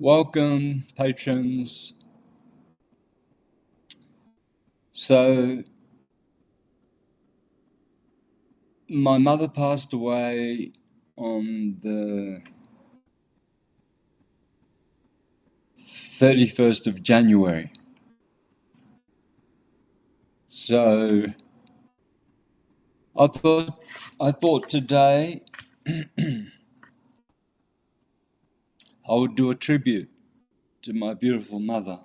Welcome, patrons. So, my mother passed away on the 31st of January. So, I thought today I would do a tribute to my beautiful mother.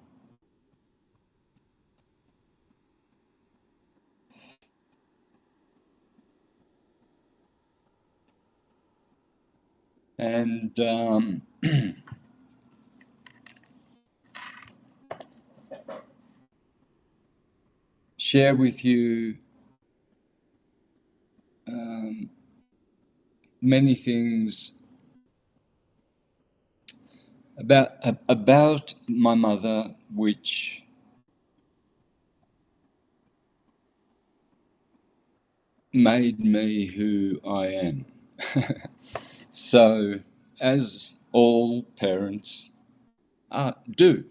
And share with you many things about my mother, which made me who I am. So, as all parents do.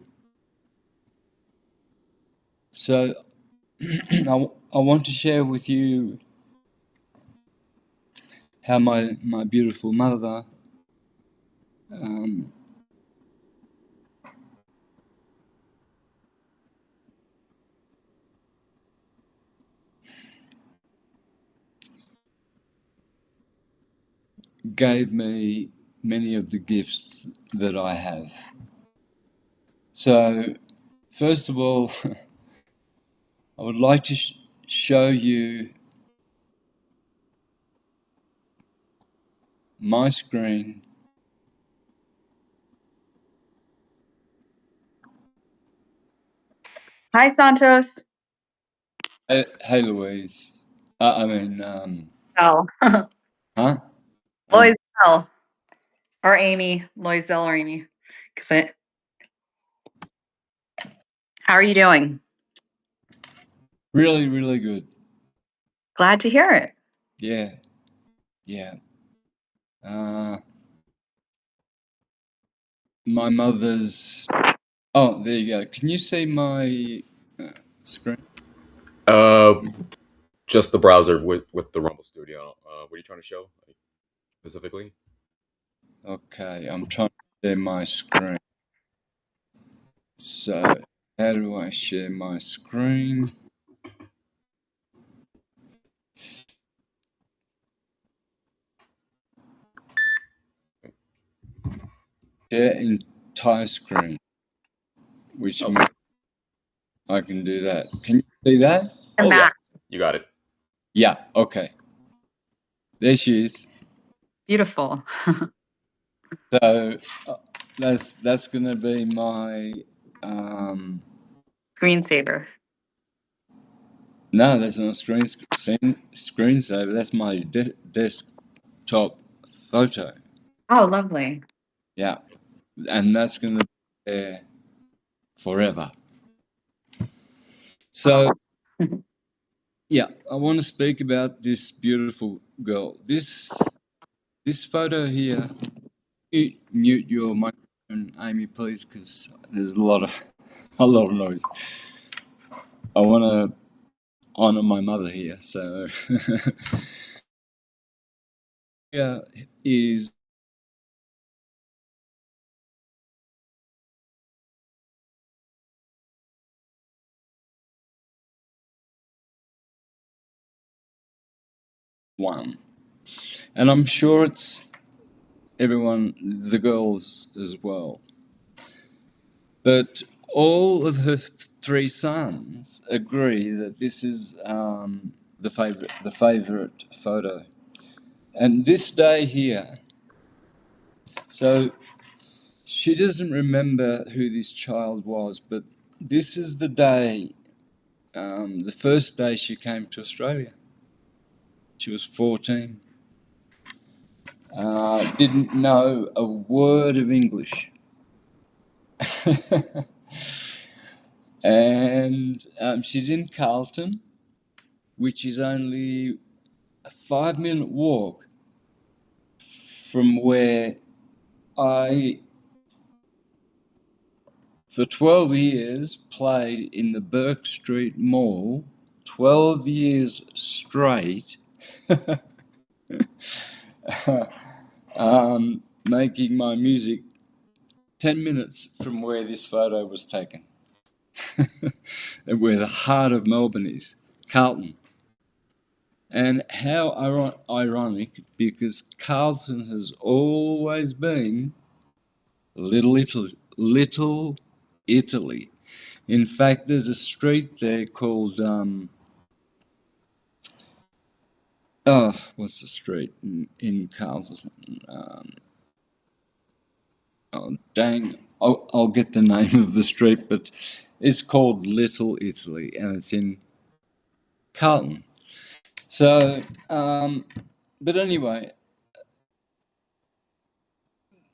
So, I want to share with you how my beautiful mother gave me many of the gifts that I have. So, first of all, I would like to show you my screen. Hi, Santos. Hey, Louise. Oh, Huh? Loisel or Amy. Loisel or Amy. How are you doing? Really, really good. Glad to hear it. Yeah. My mother's. Oh, there you go. Can you see my screen? Just the browser with the Rumble Studio. What are you trying to show specifically? Okay, I'm trying to share my screen. So, how do I share my screen? Share entire screen, which means I can do that. Can you see that? Oh yeah, you got it. Yeah. Okay. There she is. Beautiful. So that's gonna be my Screensaver. No, that's not a screensaver. That's my desktop photo. Oh, lovely. Yeah, and that's going to be there forever. So, yeah, I want to speak about this beautiful girl. This photo here. Mute your microphone, Amy, please, because there's a lot of noise. I want to honor my mother here. So, here is one, and I'm sure it's everyone, the girls as well. But all of her three sons agree that this is the favorite photo. And this day here, so she doesn't remember who this child was, but this is the day, the first day she came to Australia. She was 14. Didn't know a word of English. And she's in Carlton, which is only a 5-minute walk from where I for 12 years played in the Burke Street Mall, 12 years straight, making my music 10 minutes from where this photo was taken, where the heart of Melbourne is, Carlton. And how ironic, because Carlton has always been Little Italy. In fact, there's a street there called, what's the street in Carlton? Oh, dang, I'll get the name of the street, but it's called Little Italy, and it's in Carlton. So, but anyway,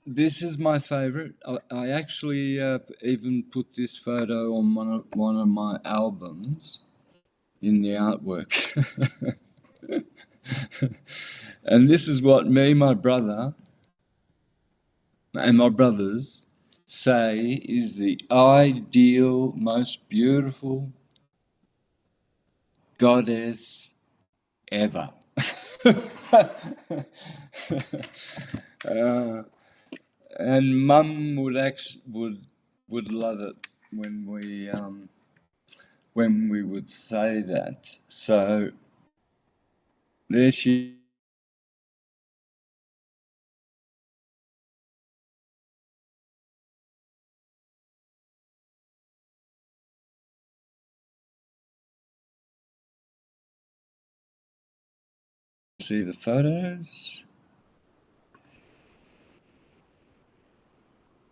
this is my favorite. I actually even put this photo on one of my albums in the artwork. And this is what me, my brother, and my brothers say is the ideal, most beautiful goddess ever. And Mum would love it when we would say that. So there she. See the photos.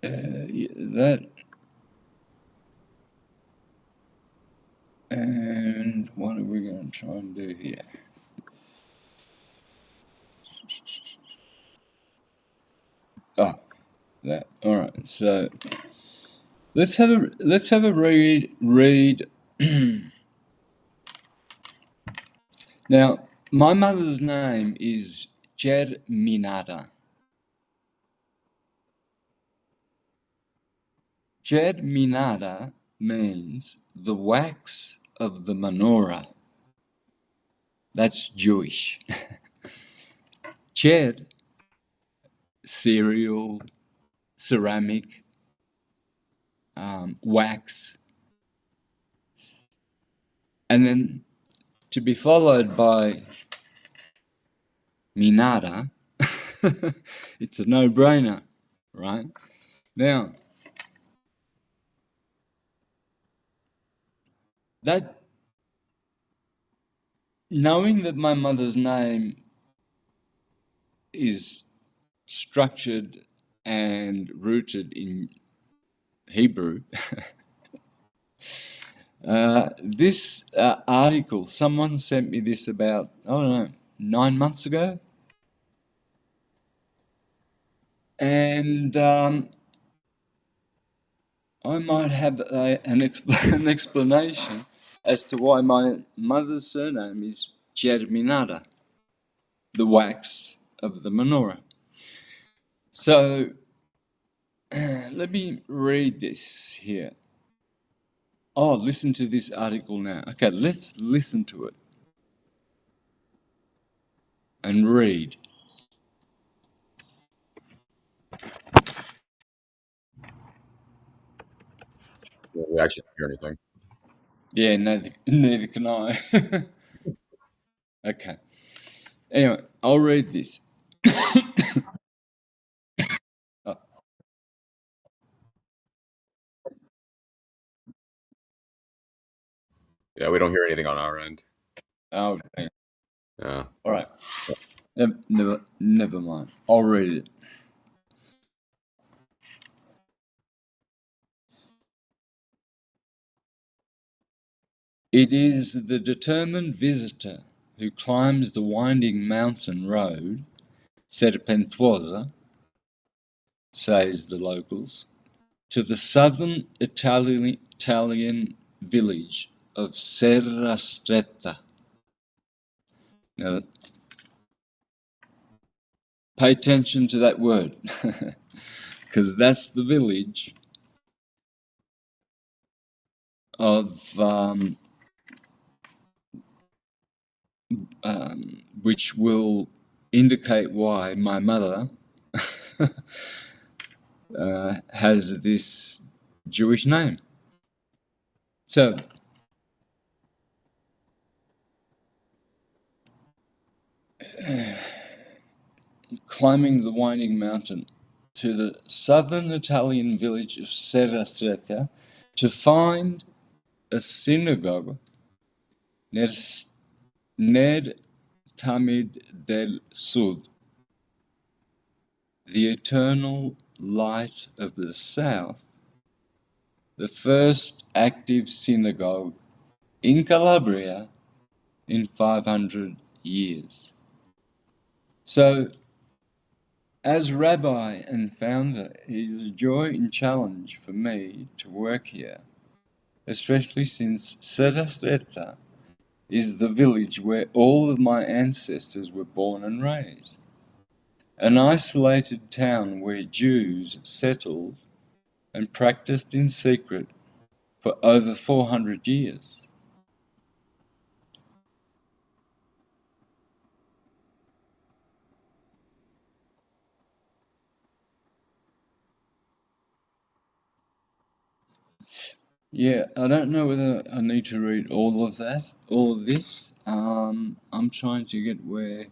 Yeah, that. And what are we going to try and do here? Oh, that. All right. So let's have a read. Now, my mother's name is Cerminara. Cerminara means the wax of the menorah. That's Jewish. Cer, cereal, ceramic, wax, and then to be followed by Minara. It's a no-brainer, right? Now, that knowing that my mother's name is structured and rooted in Hebrew, this article, someone sent me this about, I don't know, 9 months ago. And I might have an explanation as to why my mother's surname is Cerminara, the wax of the menorah. So let me read this here. Oh, listen to this article now. Okay, let's listen to it and read. Yeah, we actually don't hear anything. Yeah, neither can I. Okay. Anyway, I'll read this. Oh, Yeah, we don't hear anything on our end. oh, Yeah. all right. Never mind. I'll read it. It is the determined visitor who climbs the winding mountain road, Serpentuosa, says the locals, to the southern Italian village of Serra Stretta. Now, pay attention to that word, because that's the village of which will indicate why my mother has this Jewish name. So, climbing the winding mountain to the southern Italian village of Serrastretta to find a synagogue Ned Tamid del Sud, the eternal light of the south, the first active synagogue in Calabria in 500 years. So, as rabbi and founder, it is a joy and challenge for me to work here, especially since Serrastretta is the village where all of my ancestors were born and raised, an isolated town where Jews settled and practiced in secret for over 400 years. Yeah, I don't know whether I need to read all of this. I'm trying to get where.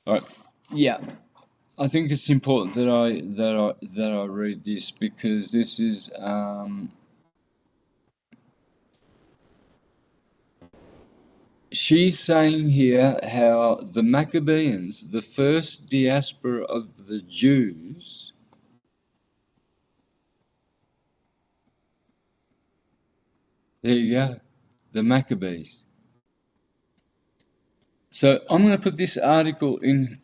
All right. Yeah, I think it's important that I read this because this is she's saying here how the Maccabees, the first diaspora of the Jews, there you go, the Maccabees. So I'm going to put this article in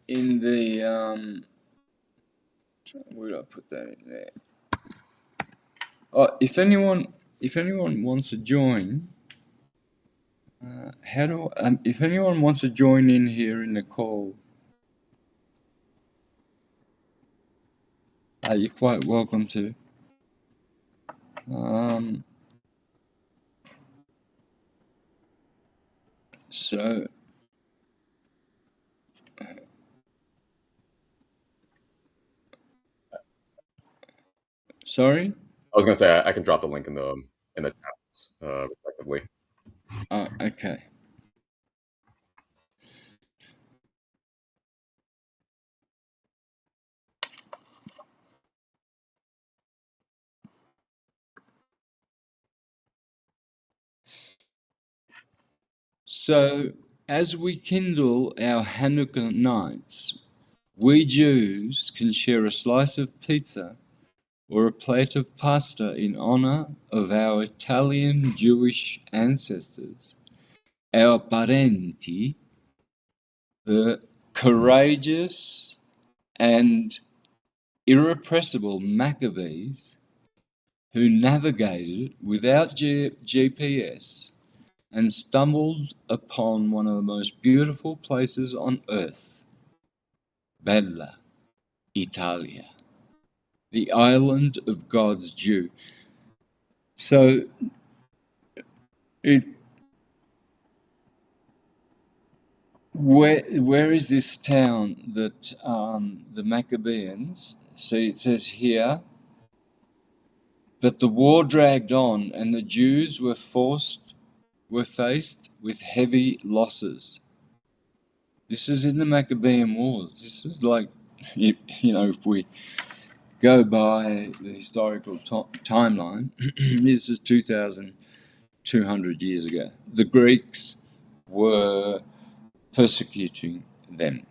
the where did I put that in there? Oh, if anyone wants to join, if anyone wants to join in here in the call, you're quite welcome to. So, sorry? I was gonna say I can drop the link in the chats, respectively. Okay. So, as we kindle our Hanukkah nights, we Jews can share a slice of pizza or a plate of pasta in honor of our Italian Jewish ancestors, our parenti, the courageous and irrepressible Maccabees who navigated without GPS and stumbled upon one of the most beautiful places on earth, Bella, Italia, the island of God's Jew. So where is this town that the Maccabees? See, it says here, but the war dragged on, and the Jews were faced with heavy losses. This is in the Maccabean Wars. This is like, if we go by the historical timeline, this is 2,200 years ago. The Greeks were persecuting them,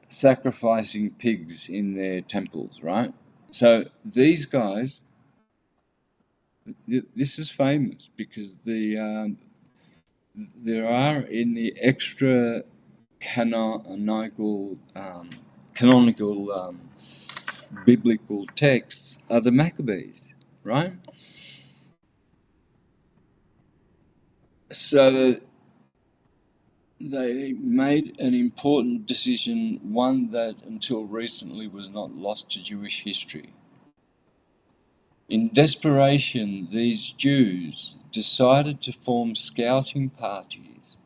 sacrificing pigs in their temples, right? So these guys, this is famous because there are in the extra canonical biblical texts are the Maccabees, right? So they made an important decision, one that until recently was not lost to Jewish history. In desperation, these Jews decided to form scouting parties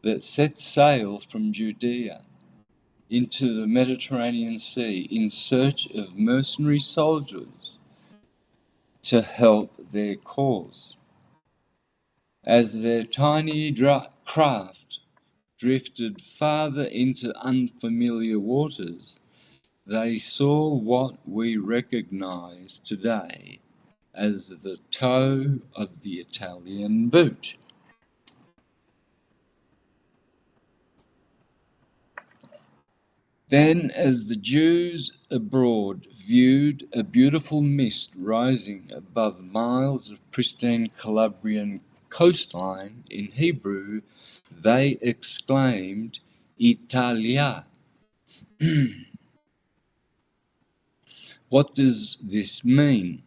that set sail from Judea into the Mediterranean Sea in search of mercenary soldiers to help their cause. As their tiny craft drifted farther into unfamiliar waters, they saw what we recognize today as the toe of the Italian boot. Then, as the Jews abroad viewed a beautiful mist rising above miles of pristine Calabrian coastline in Hebrew, they exclaimed, Italia. What does this mean?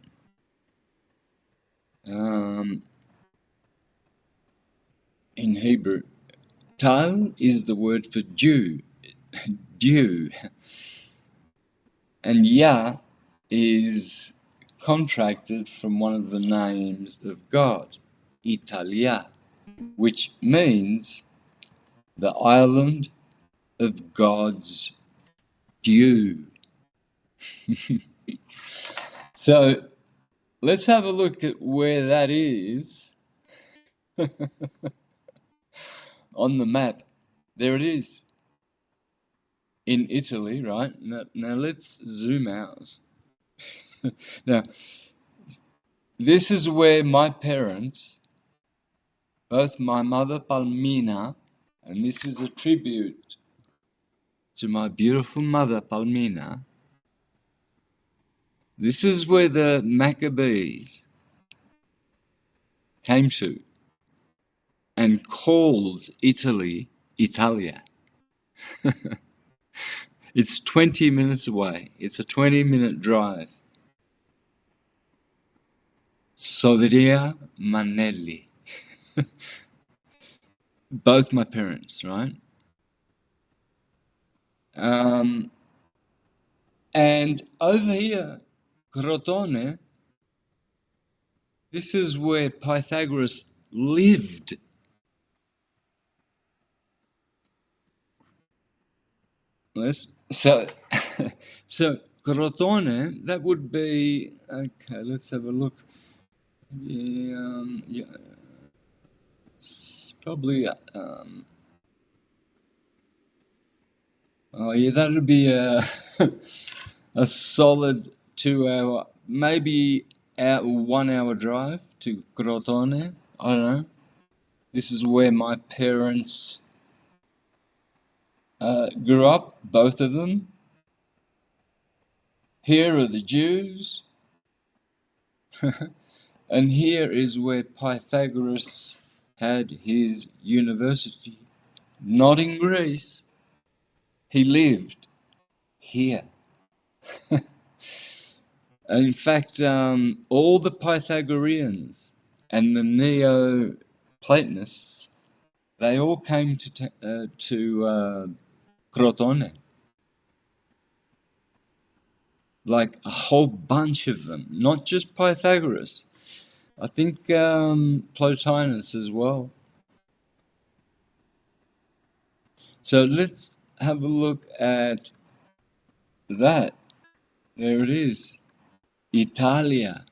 In Hebrew, tal is the word for Jew, dew, and ya is contracted from one of the names of God, Italia, which means the island of God's dew. So let's have a look at where that is on the map. There it is. In Italy, right? Now let's zoom out. Now, this is where my parents, both my mother Palmina, and this is a tribute to my beautiful mother Palmina. This is where the Maccabees came to and called Italy, Italia. It's 20 minutes away. It's a 20-minute drive. Soveria Manelli. Both my parents, right? And over here, Crotone, this is where Pythagoras lived. So Crotone, that would be, okay, let's have a look. Yeah, probably, oh yeah, that would be a, a solid 2 hour, maybe 1 hour drive to Crotone. I don't know. This is where my parents grew up, both of them. Here are the Jews. And here is where Pythagoras had his university. Not in Greece. He lived here. In fact, all the Pythagoreans and the Neo-Platonists, they all came to Crotone. Like a whole bunch of them, not just Pythagoras. I think Plotinus as well. So let's have a look at that. There it is, Italia.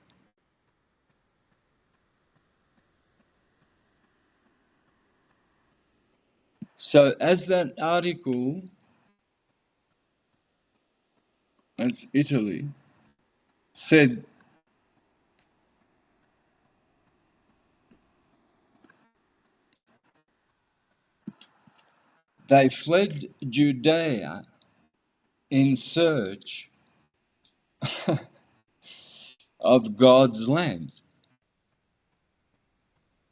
So as that article, that's Italy, said, they fled Judea in search of God's land.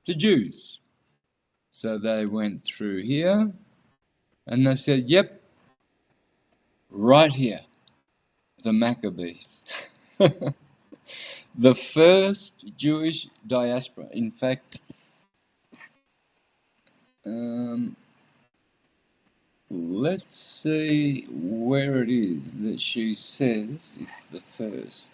The Jews. So they went through here and they said, yep, right here. the Maccabees. The first Jewish diaspora. In fact, let's see where it is that she says it's the first.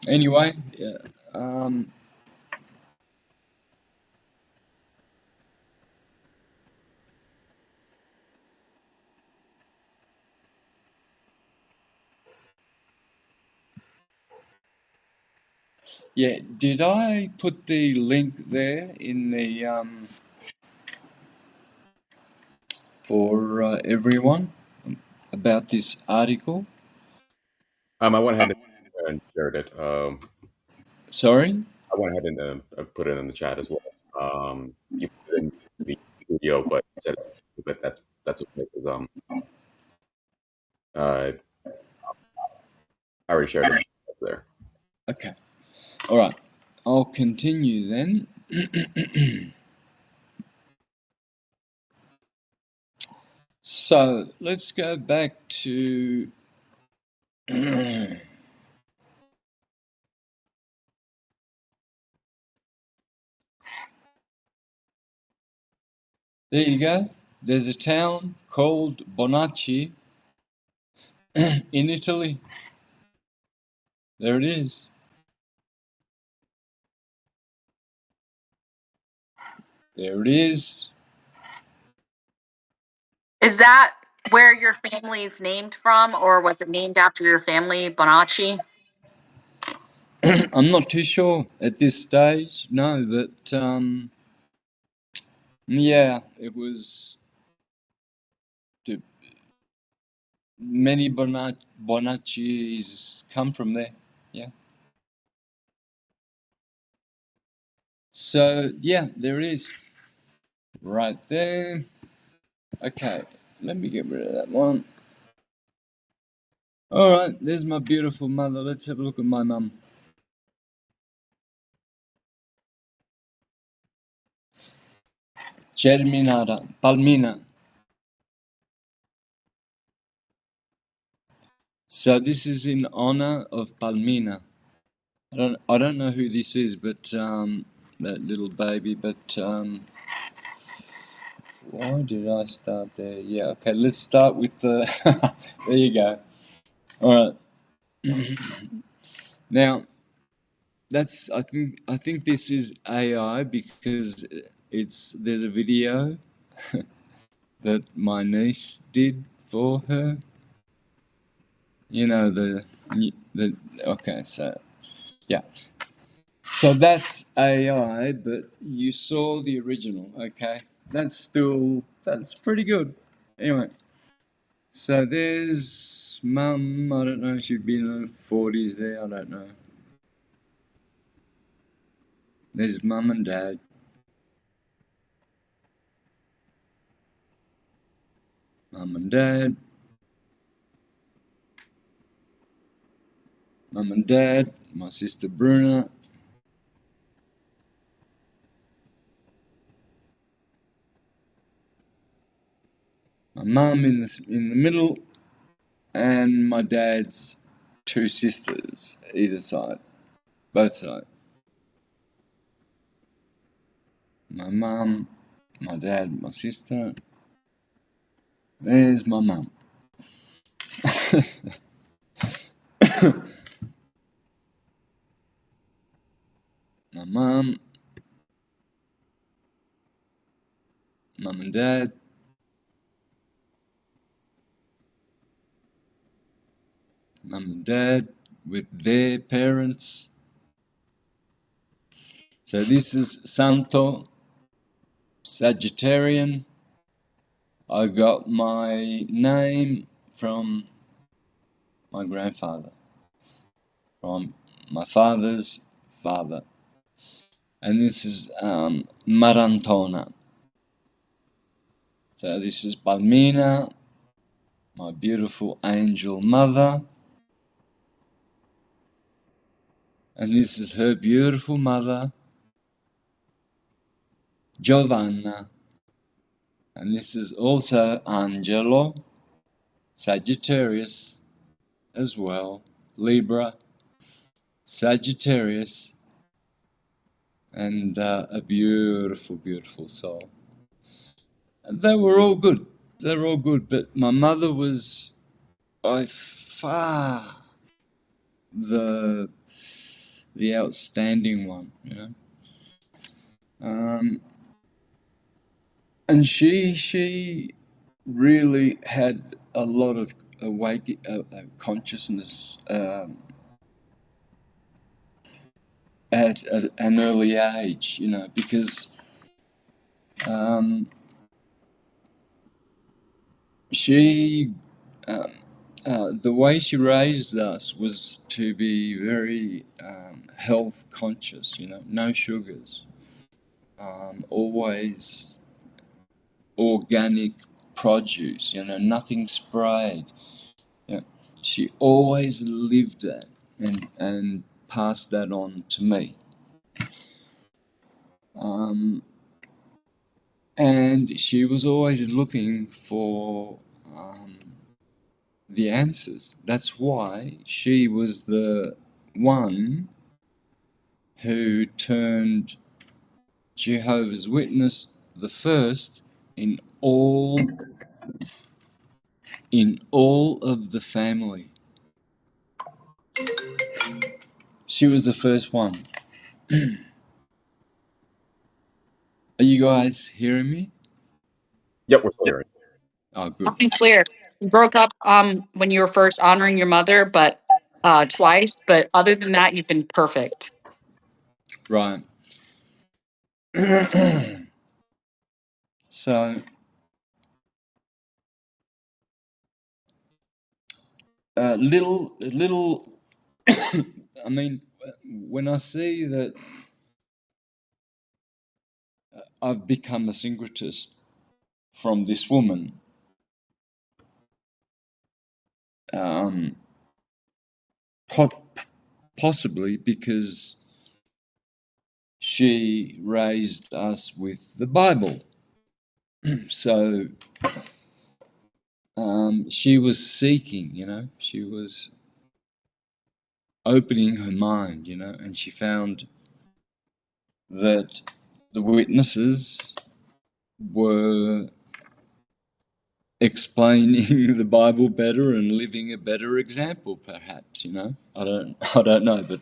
Anyway, yeah, yeah, did I put the link there in the for everyone about this article? I went ahead and shared it. Sorry? I went ahead and put it in the chat as well. You put it in the studio, but you said it's but that's okay because I already shared it there. Okay. All right. I'll continue then. So let's go back to there you go. There's a town called Bonacci in Italy. There it is. There it is. Is that where your family's named from, or was it named after your family, Bonacci? I'm not too sure at this stage, no, but yeah, it was many Bonaccis come from there. Yeah. So yeah, there it is. Right there. Okay, let me get rid of that one. All right, there's my beautiful mother. Let's have a look at my mum. Cerminara, Palmina. So this is in honor of Palmina. I don't know who this is, but that little baby. But why did I start there? Yeah, okay. Let's start with the. There you go. All right. Now, that's I think this is AI because there's a video that my niece did for her. You know the okay, so yeah. So that's AI, but you saw the original, okay? That's pretty good. Anyway, so there's mum, I don't know, she'd be in her 40s there, I don't know. There's mum and dad. Mum and dad. Mum and dad, my sister Bruna. My mum in the middle, and my dad's two sisters either side, both sides. My mum, my dad, my sister. There's my mum. My mum and dad, mum and dad with their parents. So this is Santo, Sagittarian. I got my name from my grandfather, from my father's father. And this is Marantona. So this is Palmina, my beautiful angel mother. And this is her beautiful mother, Giovanna. And this is also Angelo, Sagittarius as well, Libra, Sagittarius, and a beautiful, beautiful soul. And they were all good. They were all good, but my mother was by far the outstanding one, you know. And she really had a lot of consciousness at an early age, you know, because she the way she raised us was to be very health conscious, you know, no sugars, always organic produce, you know, nothing sprayed. You know, she always lived that and passed that on to me. And she was always looking for the answers. That's why she was the one who turned Jehovah's Witness the first in all of the family. She was the first one. Are you guys hearing me? Yep, we're still hearing. Oh, good. I'm clear. You broke up when you were first honoring your mother, but twice. But other than that, you've been perfect. Right. So, little. I mean, when I see that I've become a syncretist from this woman, possibly because she raised us with the Bible. So she was seeking, you know, she was opening her mind, you know, and she found that the witnesses were explaining the Bible better and living a better example, perhaps, you know. I don't know, but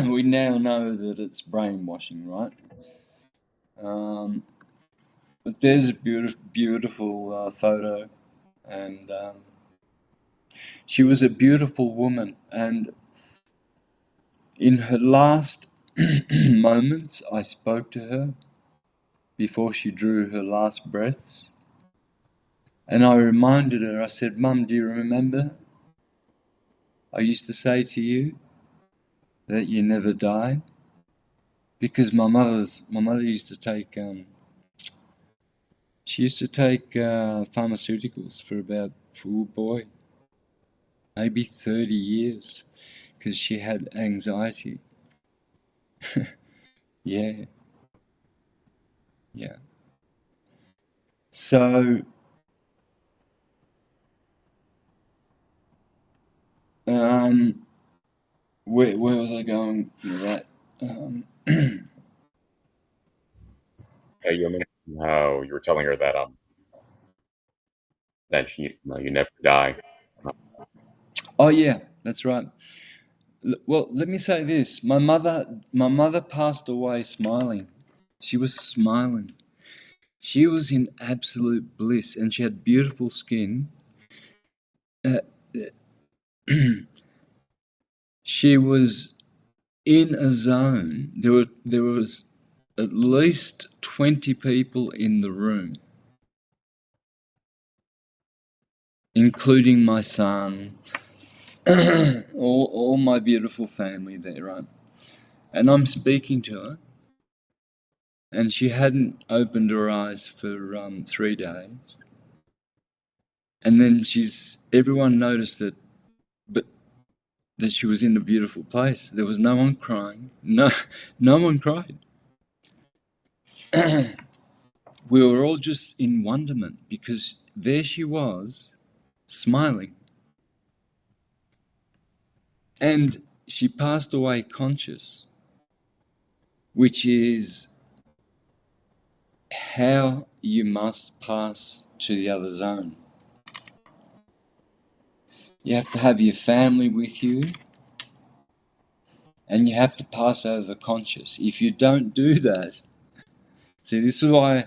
we now know that it's brainwashing, right? But there's a beautiful photo, and she was a beautiful woman. And in her last moments, I spoke to her before she drew her last breaths. And I reminded her, I said, "Mum, do you remember? I used to say to you that you never died." Because my mother used to take, pharmaceuticals for about, oh boy, maybe 30 years, because she had anxiety. Yeah. Yeah. So, where was I going with that? You mentioned how you were telling her that she you never die. Oh yeah, that's right. Well, let me say this: my mother passed away smiling. She was smiling. She was in absolute bliss, and she had beautiful skin. She was in a zone. There was at least 20 people in the room, including my son all my beautiful family there, right? And I'm speaking to her, and she hadn't opened her eyes for 3 days. And then everyone noticed that, but that she was in a beautiful place. There was no one crying. No one cried. We were all just in wonderment because there she was, smiling. And she passed away conscious, which is how you must pass to the other zone. You have to have your family with you, and you have to pass over conscious. If you don't do that, see, this is why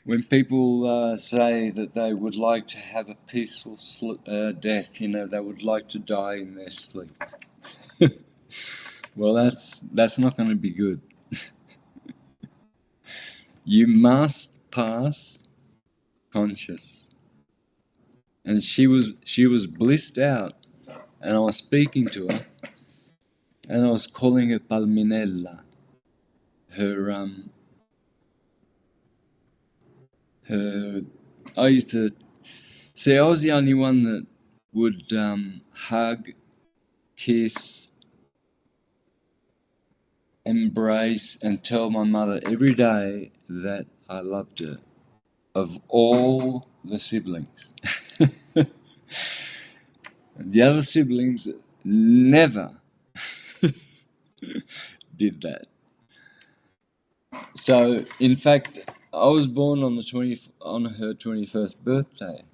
when people say that they would like to have a peaceful death, they would like to die in their sleep. Well, that's not going to be good. You must pass conscious. And she was blissed out, and I was speaking to her, and I was calling her Palminella. I used to see, I was the only one that would hug, kiss, embrace, and tell my mother every day that I loved her, of all the siblings. The other siblings never did that. So, in fact, I was born on her 21st birthday,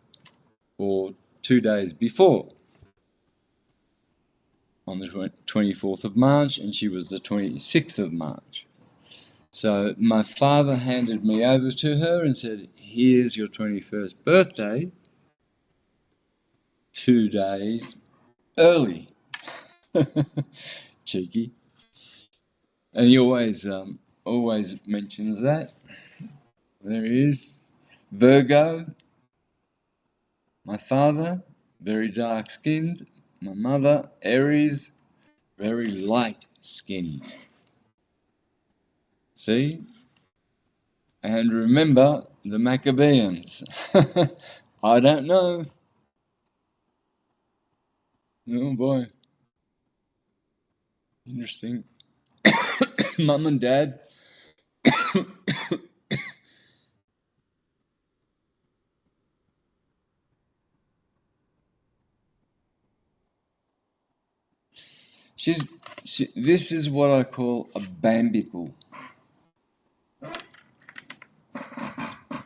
or 2 days before, on the 24th of March, and she was the 26th of March. So my father handed me over to her and said, "Here's your 21st birthday, 2 days early." Cheeky. And he always mentions that. There he is. Virgo. My father, very dark-skinned. My mother, Aries, very light-skinned. See? And remember the Maccabeans. I don't know. Oh boy. Interesting. Mum and Dad. This is what I call a BAMBICLE.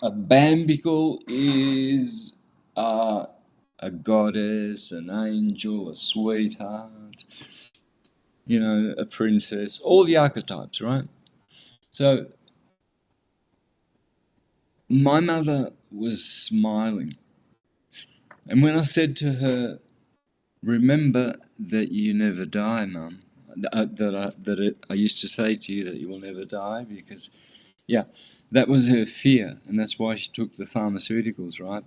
A BAMBICLE is a goddess, an angel, a sweetheart, a princess, all the archetypes, right? So my mother was smiling. And when I said to her, "Remember that you never die, Mum," I used to say to you that you will never die, because, yeah, that was her fear, and that's why she took the pharmaceuticals, right?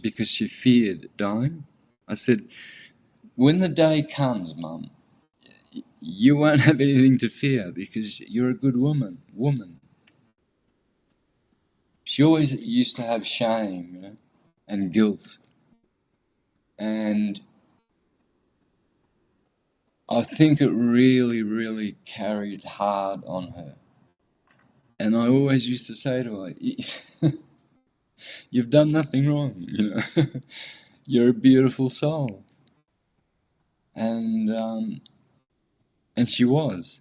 Because she feared dying. I said, "When the day comes, Mum, you won't have anything to fear because you're a good woman." She always used to have shame, and guilt. And I think it really, really carried hard on her. And I always used to say to her, "You've done nothing wrong, You're a beautiful soul." And she was.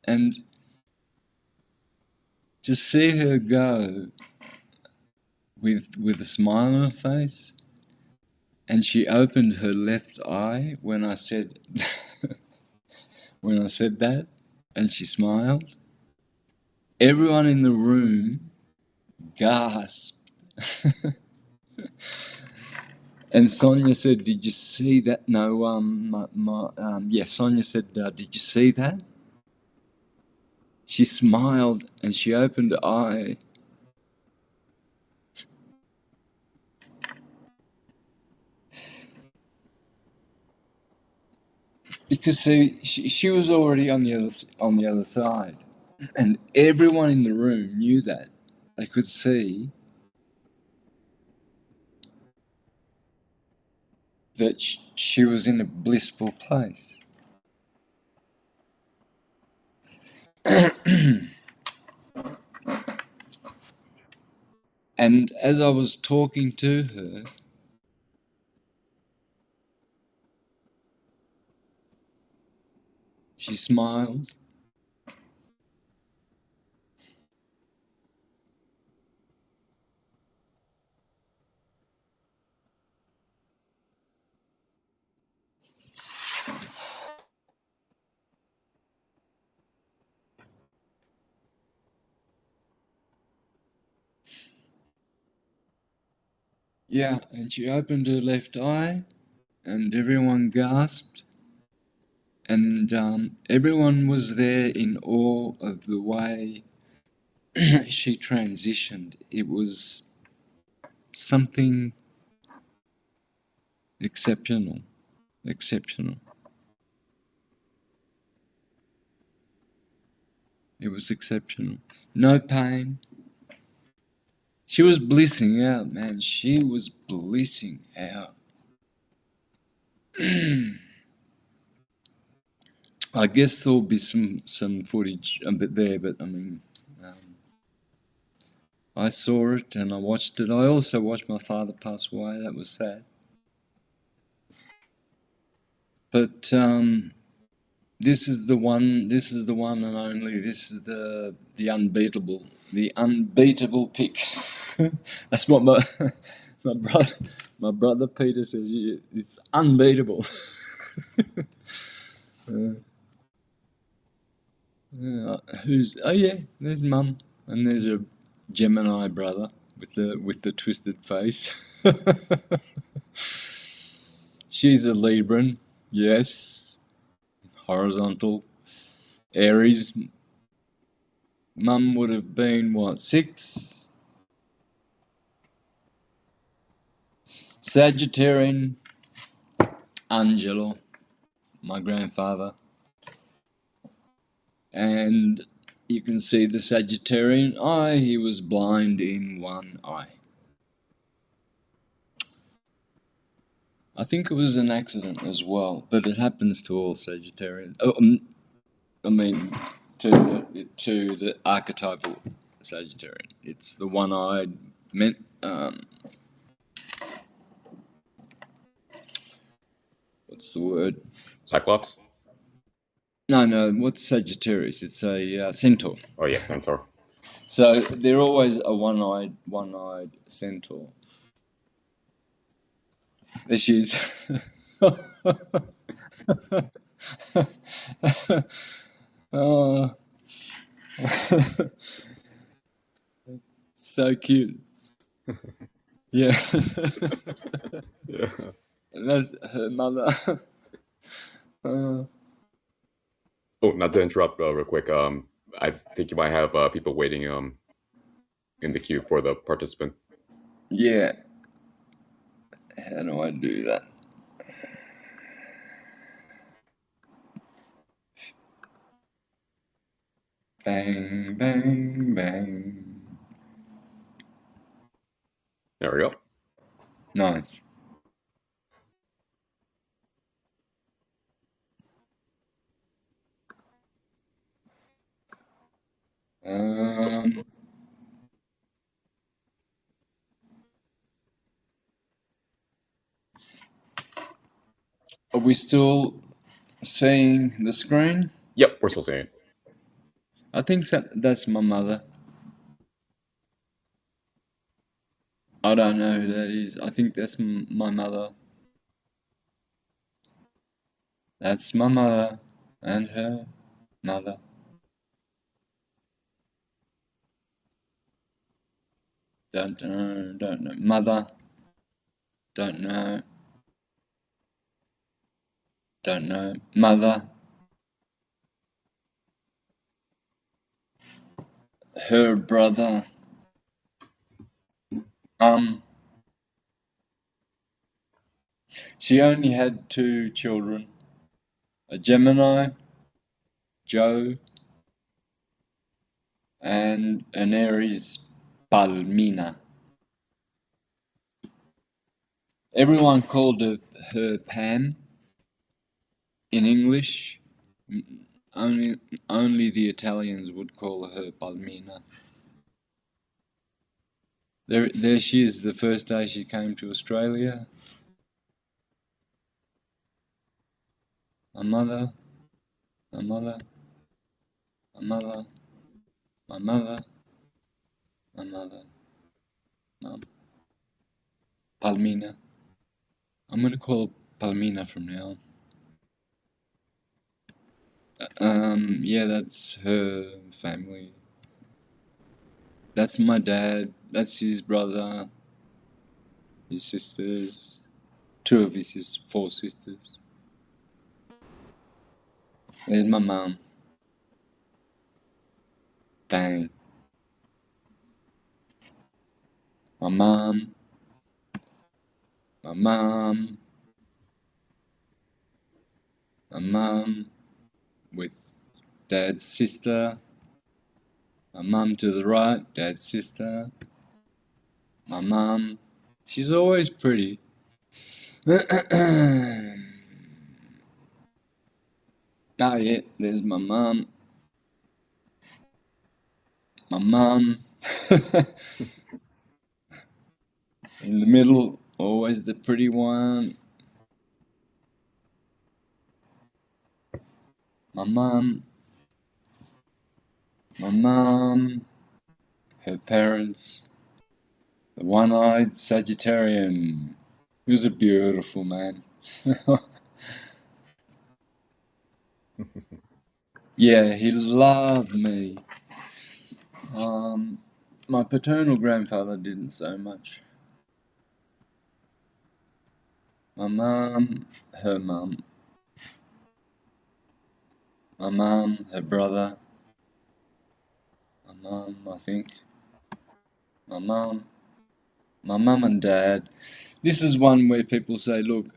And to see her go with a smile on her face, and she opened her left eye when I said that, and she smiled. Everyone in the room gasped. And Sonia said, "Did you see that?" No, Sonia said, "Did you see that?" She smiled and she opened her eye. Because see, she was already on the other side, and everyone in the room knew that. They could see that she was in a blissful place. And as I was talking to her, she smiled. Yeah, and she opened her left eye, and everyone gasped. And everyone was there in awe of the way she transitioned. It was something exceptional. Exceptional. It was exceptional. No pain. She was blissing out, man. She was blissing out. I guess there'll be some footage a bit there, but I mean, I saw it and I watched it. I also watched my father pass away. That was sad. But this is the one. This is the one and only. This is the unbeatable pick. That's what my brother Peter says. It's unbeatable. Who's? Oh yeah, there's Mum, and there's a Gemini brother with the twisted face. She's a Libran, yes, horizontal. Aries. Mum would have been what, 6? Sagittarian. Angelo, my grandfather. And you can see the Sagittarian eye. He was blind in one eye. I think it was an accident as well, but it happens to all Sagittarians. Oh, I mean, to the archetypal Sagittarian. It's the one-eyed what's the word? Cyclops? No. What's Sagittarius? It's a centaur. Oh yeah, Centaur. So they're always a one-eyed centaur. There she is. Oh, so cute. Yeah. Yeah. And that's her mother. Oh, not to interrupt real quick. I think you might have people waiting in the queue for the participant. Yeah. How do I do that? Bang, bang, bang. There we go. Nice. Are we still seeing the screen? Yep, we're still seeing it. I think that's my mother. I don't know who that is. I think that's my mother. That's my mother and her mother. Don't know. Mother. Don't know. Don't know. Mother. Her brother. She only had 2 children. a Gemini, Joe, and an Aries, Palmina. Everyone called her Pam in English. Only the Italians would call her Palmina. There she is. The first day she came to Australia. My mother, my mother, my mother, my mother, my mother, Mum. Palmina. I'm gonna call Palmina from now on. Yeah, that's her family. That's my dad. That's his brother, his sisters, two of his four sisters. There's my mum. Bang. My mum. My mum. My mum with dad's sister. My mum to the right, dad's sister. My mum. She's always pretty. Ah, yeah, there's my mum. My mum. In the middle, always the pretty one. My mum. My mum. Her parents. The one-eyed Sagittarian. He was a beautiful man. Yeah, he loved me. My paternal grandfather didn't so much. My mum, her mum. My mum, her brother. My mum, I think. My mum and dad. This is one where people say, look,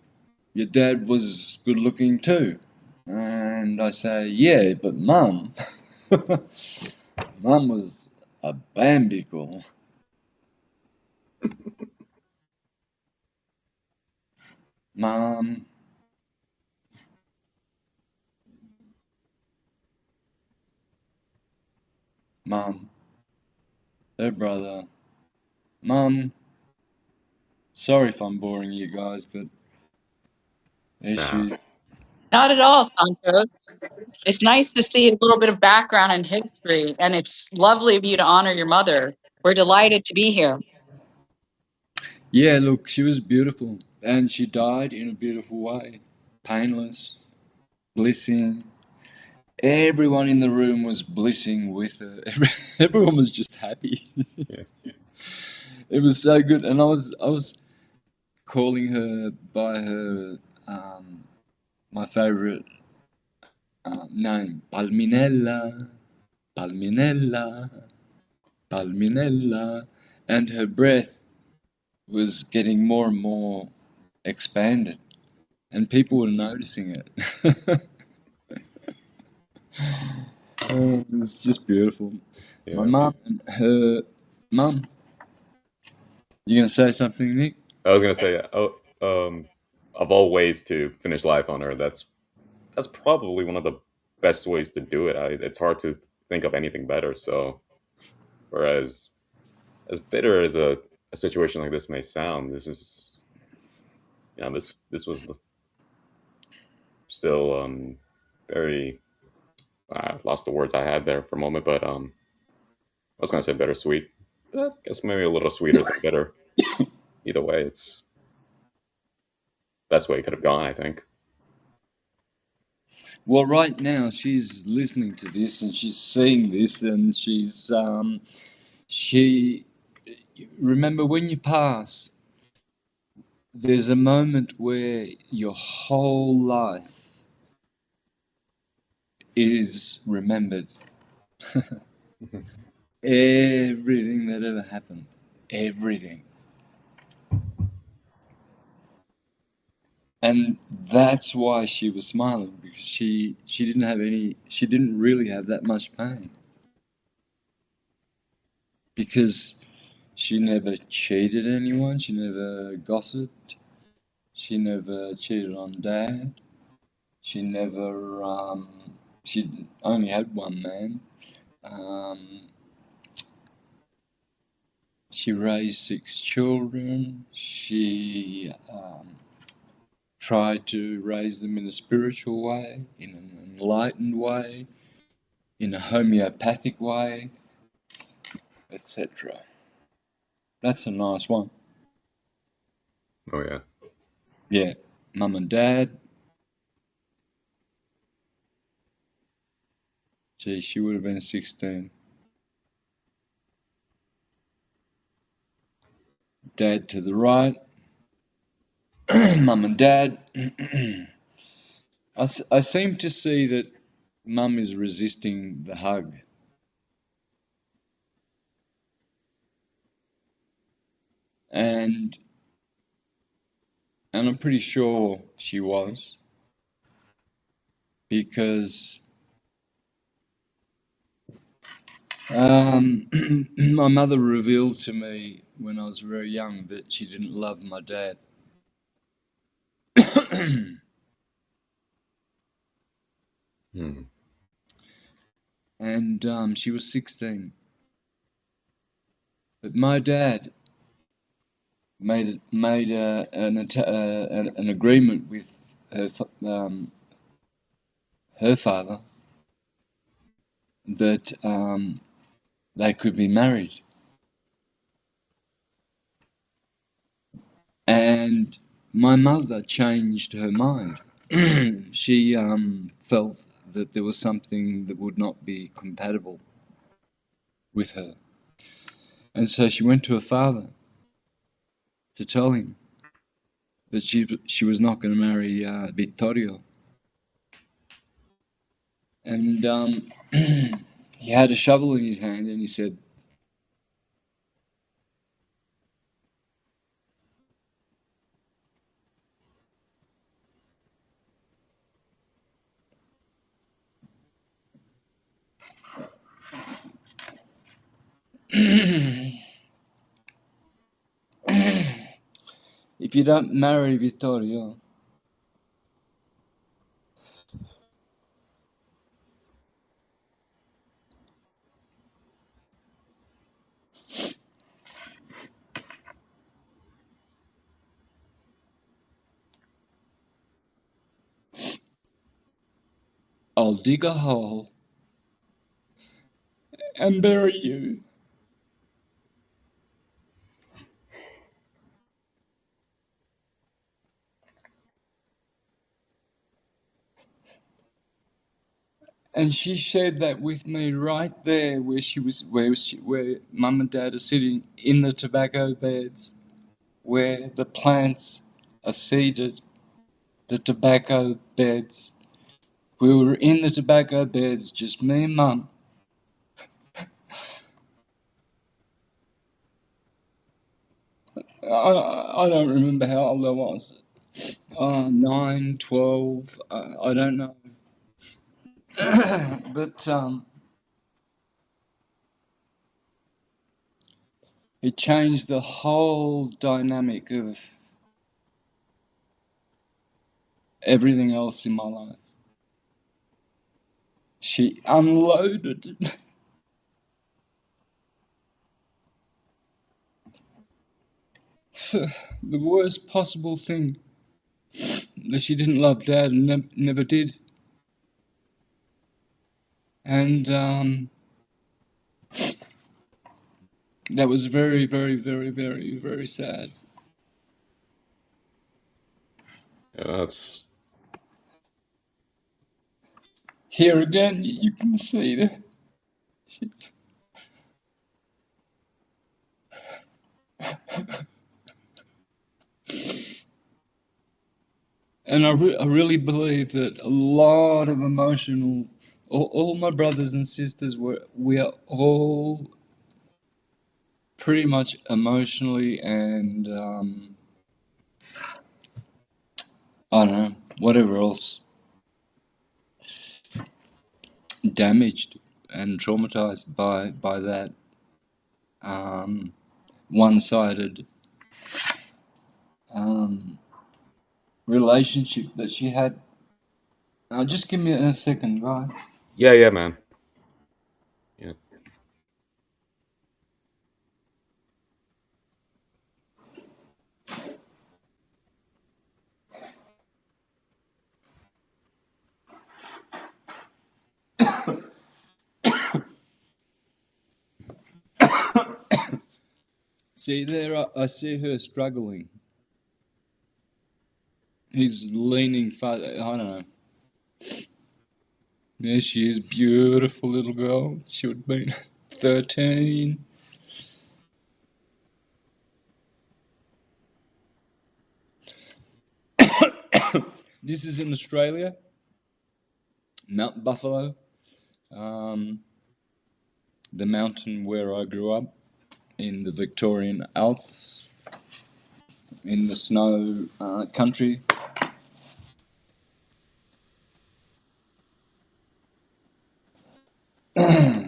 your dad was good looking too. And I say, yeah, but mum, mum was a BAMBICLE. Mum, mum, her brother. Mum, sorry if I'm boring you guys, but there she Nah. is. Not at all, Santos. It's nice to see a little bit of background and history, and it's lovely of you to honor your mother. We're delighted to be here. Yeah, look, she was beautiful. And she died in a beautiful way. Painless, blissing. Everyone in the room was blissing with her. Everyone was just happy. Yeah. It was so good. And I was calling her by her, my favorite name, Palminella, Palminella, Palminella. And her breath was getting more and more expanded. And people were noticing it. It's just beautiful. My Yeah. mum and her mum. You gonna say something, Nick? I was gonna say, of all ways to finish life on Earth, that's probably one of the best ways to do it. It's hard to think of anything better. So, whereas as bitter as a situation like this may sound, this is, this was still very. I lost the words I had there for a moment, but I was gonna say bittersweet. I guess maybe a little sweeter than bitter. Either way, it's best way it could have gone, I think. Well, right now she's listening to this and she's seeing this and she remember when you pass, there's a moment where your whole life is remembered. Everything that ever happened. Everything. And that's why she was smiling, because she didn't really have that much pain, because she never cheated anyone, she never gossiped, she never cheated on Dad, she never she only had one man. She raised 6 children. She tried to raise them in a spiritual way, in an enlightened way, in a homeopathic way, etc. That's a nice one. Oh yeah. Yeah, Mum and Dad. Gee, she would have been 16. Dad to the right. Mum and Dad. I seem to see that Mum is resisting the hug. And I'm pretty sure she was, because my mother revealed to me when I was very young that she didn't love my dad. Hmm. And she was 16. But my dad made an agreement with her father that they could be married. And my mother changed her mind. She felt that there was something that would not be compatible with her. And so she went to her father to tell him that she was not going to marry Vittorio. And he had a shovel in his hand and he said, if you don't marry Vittorio, I'll dig a hole and bury you. And she shared that with me right there where Mum and Dad are sitting in the tobacco beds, where the plants are seeded, the tobacco beds. We were in the tobacco beds, just me and Mum. I don't remember how old I was. 9, 12, I don't know. But it changed the whole dynamic of everything else in my life. She unloaded the worst possible thing, that she didn't love Dad and never did. And that was very, very, very, very, very sad. Yeah, that's Here again, you can see that. And I really believe that a lot of emotional, all my brothers and sisters we are all pretty much emotionally and I don't know, whatever else damaged and traumatized by that one-sided relationship that she had. Just give me a second, guys. Yeah, yeah, man. Yeah. See there, I see her struggling. He's leaning far. I don't know. There she is, beautiful little girl. She would be 13. This is in Australia, Mount Buffalo, the mountain where I grew up in the Victorian Alps, in the snow country.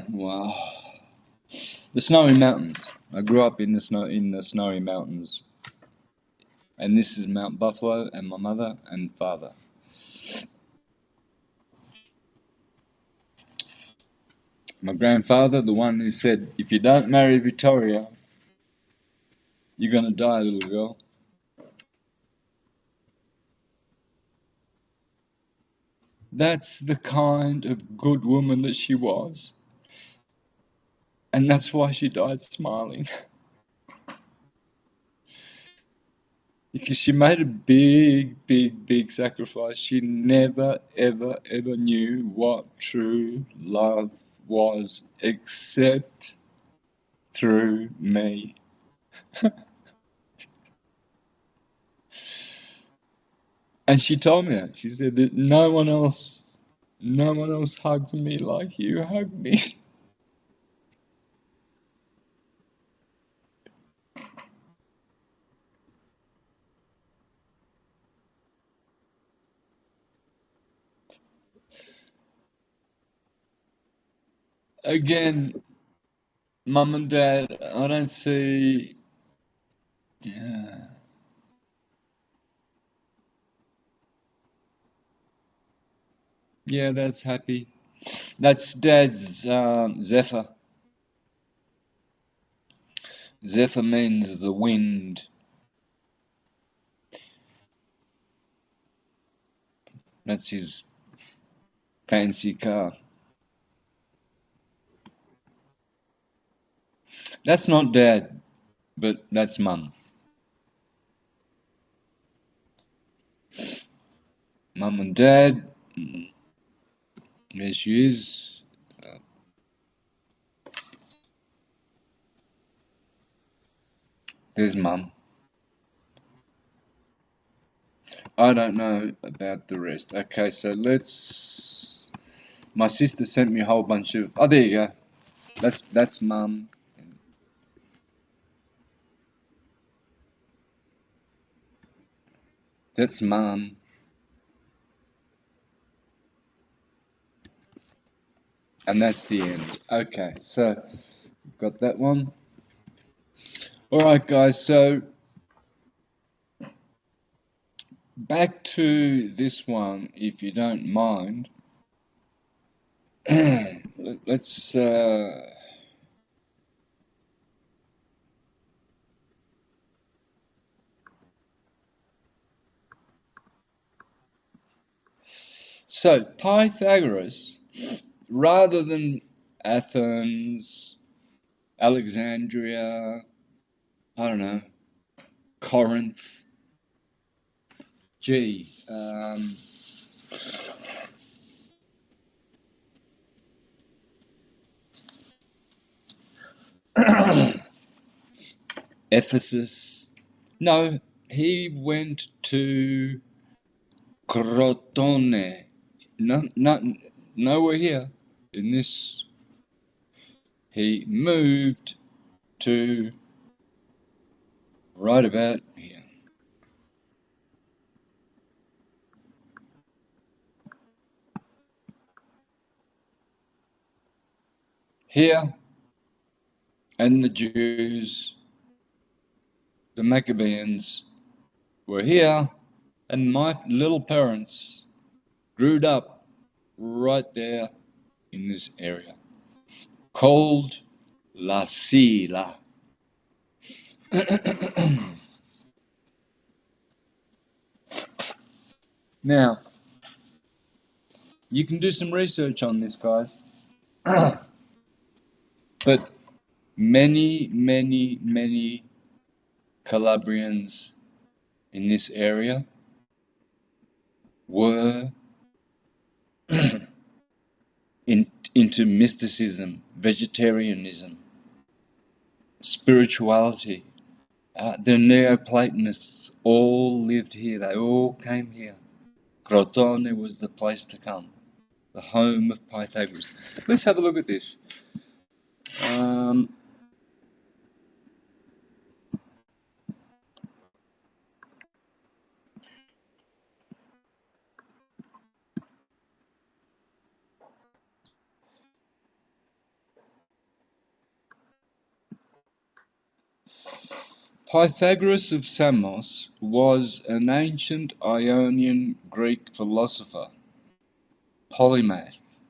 Wow, the snowy mountains. I grew up in the snowy mountains, and this is Mount Buffalo, and my mother and father. My grandfather, the one who said, "If you don't marry Victoria, you're gonna die, little girl." That's the kind of good woman that she was. And that's why she died smiling. Because she made a big, big, big sacrifice. She never, ever, ever knew what true love was except through me. And she told me that. She said that no one else hugs me like you hug me. Again, Mum and Dad, I don't see. Yeah. Yeah, that's happy. That's Dad's Zephyr. Zephyr means the wind. That's his fancy car. That's not Dad, but that's Mum. Mum and Dad. There she is. There's Mum. I don't know about the rest. Okay, so let's. My sister sent me a whole bunch of. Oh, there you go. That's Mum. That's Mum. And that's the end. Okay, so got that one. All right, guys. So back to this one, if you don't mind. Let's. So Pythagoras, rather than Athens, Alexandria, I don't know, Corinth. Gee, Ephesus. No, he went to Crotone. Nowhere here. In this, he moved to right about here. here, and the Jews, the Maccabees, were here, and my little parents grew up right there in this area called La Sila. Now, you can do some research on this, guys. But many Calabrians in this area were into mysticism, vegetarianism, spirituality. The Neoplatonists all lived here. They all came here. Crotone was the place to come, the home of Pythagoras. Let's have a look at this. Pythagoras of Samos was an ancient Ionian Greek philosopher, polymath,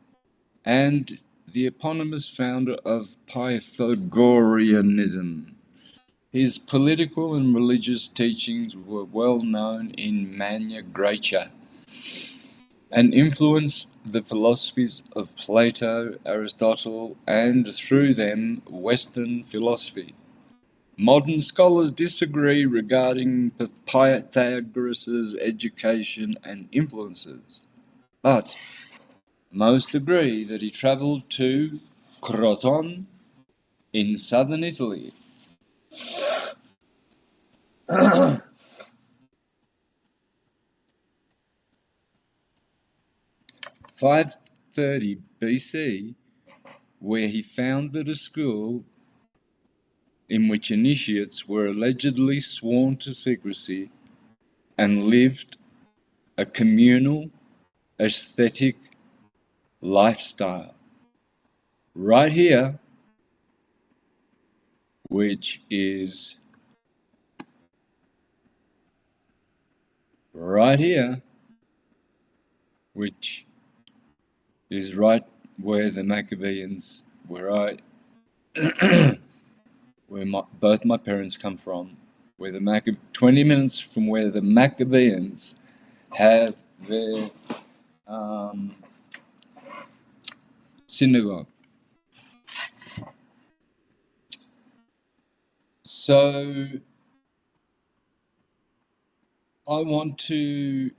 and the eponymous founder of Pythagoreanism. His political and religious teachings were well known in Magna Graecia and influenced the philosophies of Plato, Aristotle, and through them Western philosophy. Modern scholars disagree regarding Pythagoras' education and influences, but most agree that he travelled to Crotone in southern Italy. 530 BC, where he founded a school in which initiates were allegedly sworn to secrecy and lived a communal, aesthetic lifestyle. Right here, which is right here, which is right where the Maccabees, where both my parents come from, where the 20 minutes from where the Maccabees have their synagogue. So I want to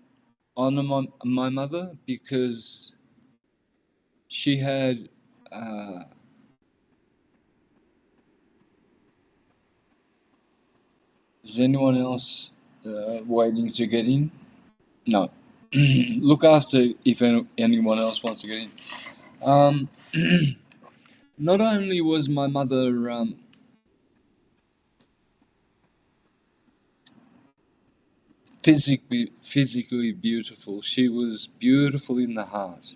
honor my mother because she had is anyone else waiting to get in? No. Look after if anyone else wants to get in. Not only was my mother physically beautiful, she was beautiful in the heart.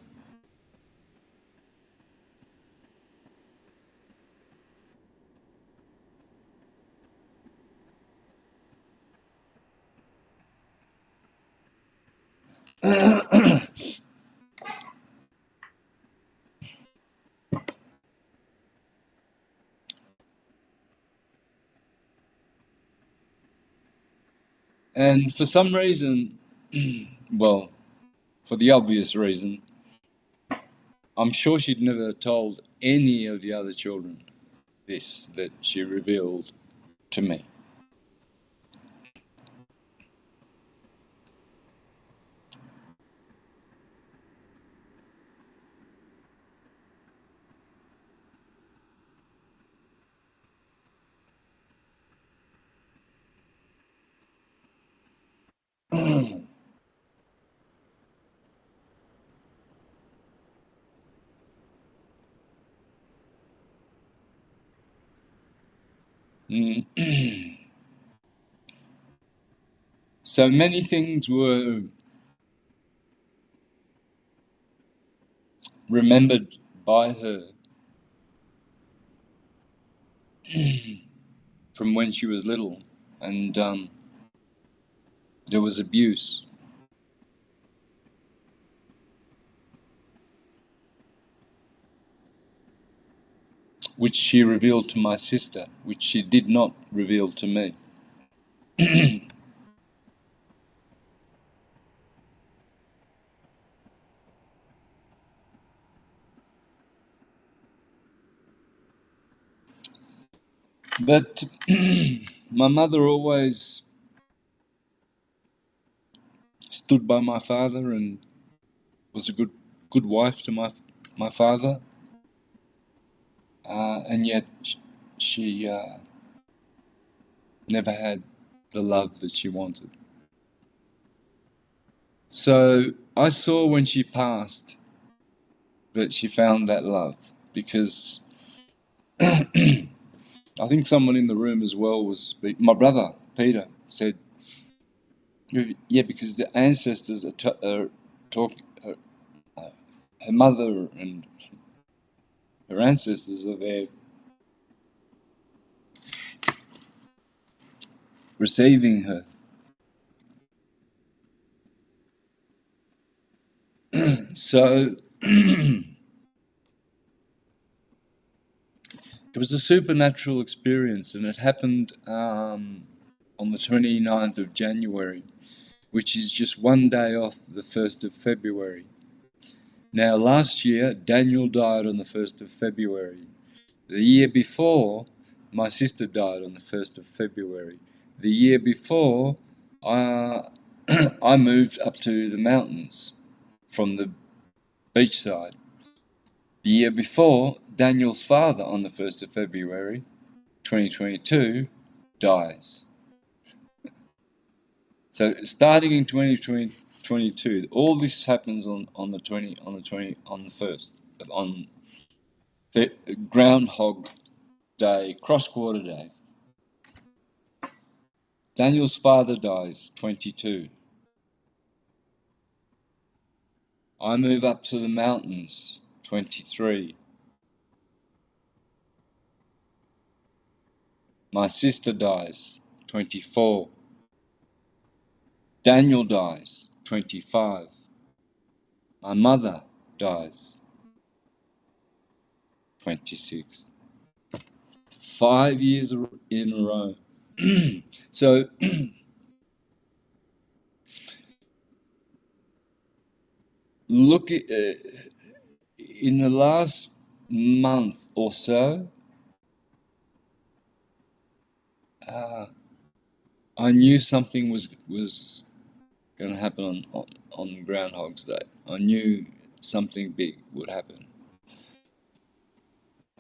And for some reason, well, for the obvious reason, I'm sure she'd never told any of the other children this that she revealed to me. So many things were remembered by her from when she was little, and there was abuse. Which she revealed to my sister, which she did not reveal to me. But my mother always stood by my father and was a good wife to my father, and yet she never had the love that she wanted. So I saw when she passed that she found that love, because I think someone in the room as well was my brother Peter said, yeah, because the ancestors are talking. Her mother and her ancestors are there receiving her. So it was a supernatural experience, and it happened on the 29th of January, which is just one day off the 1st of February. Now, last year, Daniel died on the 1st of February. The year before, my sister died on the 1st of February. The year before, I moved up to the mountains from the beachside. The year before, Daniel's father on the 1st of February 2022 dies. So starting in 2022, all this happens on the 1st, on Groundhog Day, Cross Quarter Day. Daniel's father dies, 22. I move up to the mountains, 23. My sister dies, 24. Daniel dies, 25. My mother dies, 26. 5 years in a row. So look at in the last month or so, I knew something was going to happen on Groundhog's Day. I knew something big would happen.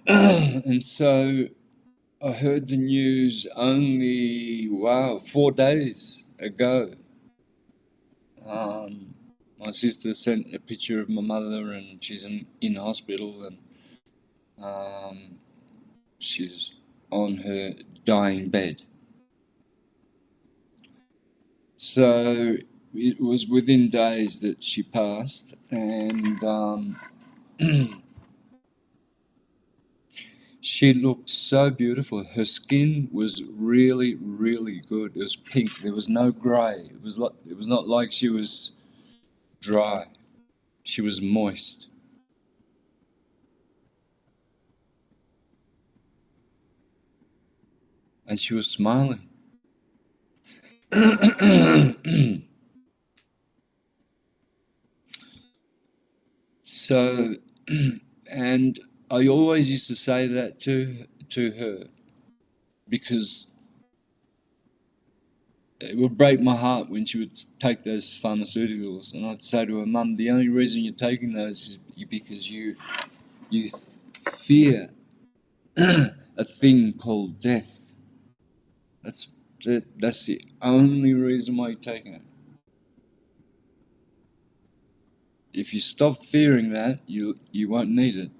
And so I heard the news only, 4 days ago. My sister sent a picture of my mother, and she's in hospital, and she's on her dying bed. So it was within days that she passed, and she looked so beautiful. Her skin was really, really good. It was pink. There was no grey. It was not like she was dry. She was moist. And she was smiling. So, and I always used to say that to her, because it would break my heart when she would take those pharmaceuticals, and I'd say to her, Mum, the only reason you're taking those is because you fear a thing called death. That's the only reason why you're taking it. If you stop fearing that, you won't need it.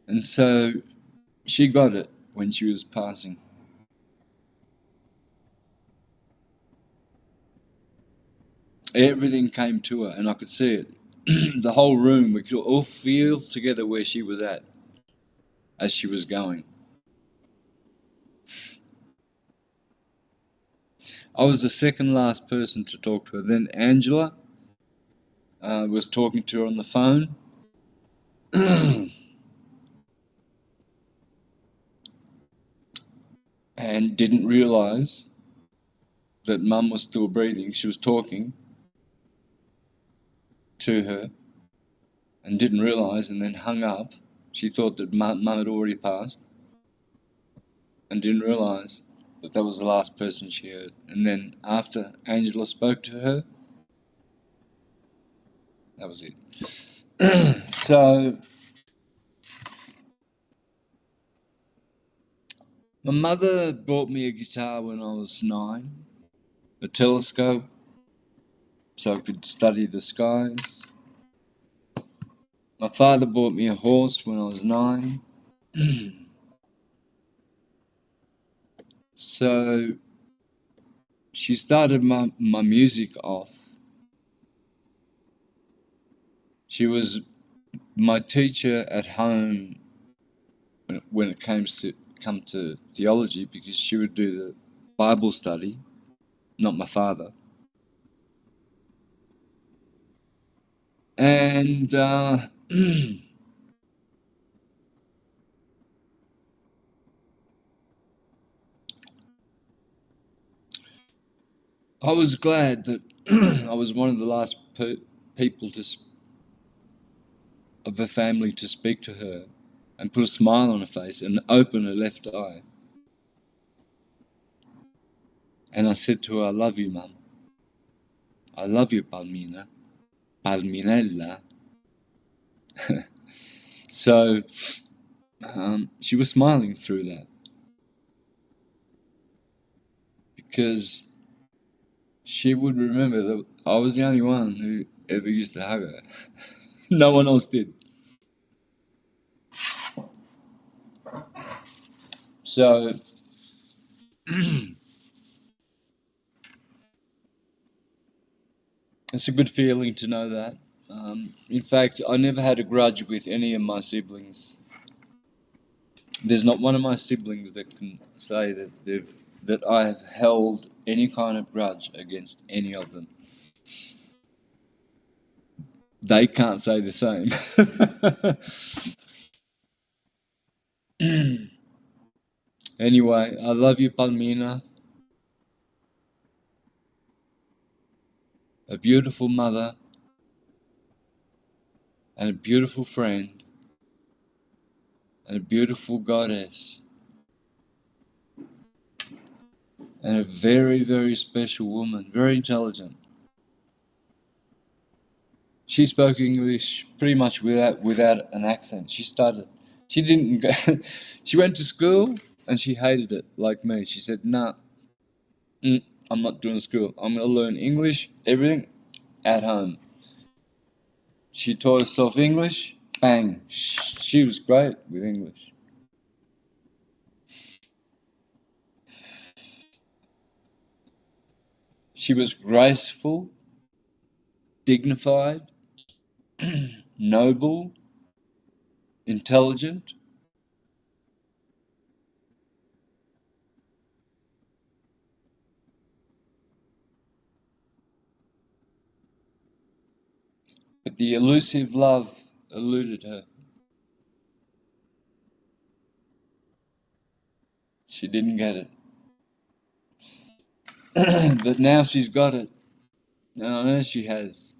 And so she got it when she was passing. Everything came to her, and I could see it. The whole room, we could all feel together where she was at. as she was going. I was the second last person to talk to her. Then Angela was talking to her on the phone. And didn't realise that Mum was still breathing. She was talking to her and didn't realise, and then hung up. She thought that Mum had already passed and didn't realise that that was the last person she heard. And then after Angela spoke to her, that was it. So my mother bought me a guitar when I was 9, a telescope, so I could study the skies. My father bought me a horse when I was 9. So she started my music off. She was my teacher at home when it come to theology, because she would do the Bible study, not my father. And I was glad that I was one of the last people of the family to speak to her and put a smile on her face and open her left eye. And I said to her, "I love you, Mum. I love you, Palmina. Palminella." So she was smiling through that, because she would remember that I was the only one who ever used to hug her. No one else did. So it's a good feeling to know that. In fact, I never had a grudge with any of my siblings. There's not one of my siblings that can say that I have held any kind of grudge against any of them. They can't say the same. Anyway, I love you, Palmina. A beautiful mother and a beautiful friend and a beautiful goddess and a very, very special woman, very intelligent. She spoke English pretty much without an accent. She didn't go, she went to school and she hated it like me. She said, "Nah, I'm not doing school. I'm going to learn English, everything, at home." She taught herself English, bang. She was great with English. She was graceful, dignified, noble, intelligent. But the elusive love eluded her. She didn't get it. But now she's got it. And I know she has.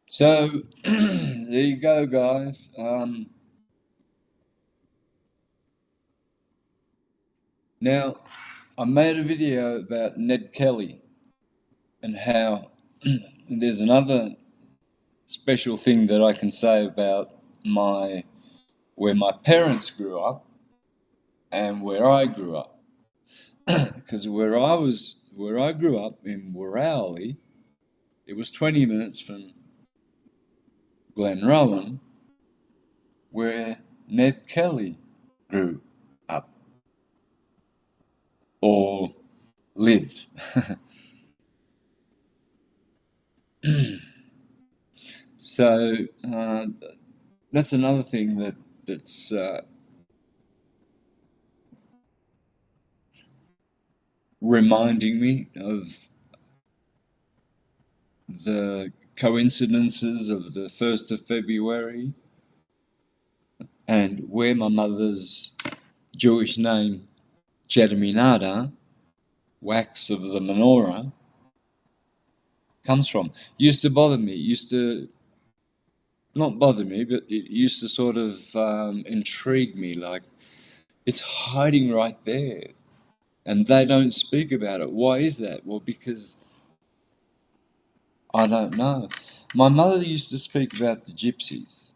So, there you go, guys. Now, I made a video about Ned Kelly and how there's another special thing that I can say about where my parents grew up and where I grew up. Because where I grew up in Wirrawee, it was 20 minutes from Glenrowan, where Ned Kelly grew up. Or lived. So that's another thing that's reminding me of the coincidences of the 1st of February and where my mother's Jewish name, Cerminara, wax of the menorah, comes from. Used to bother me, used to not bother me, but it used to sort of intrigue me, like it's hiding right there and they don't speak about it. Why is that? Well, because I don't know. My mother used to speak about the gypsies,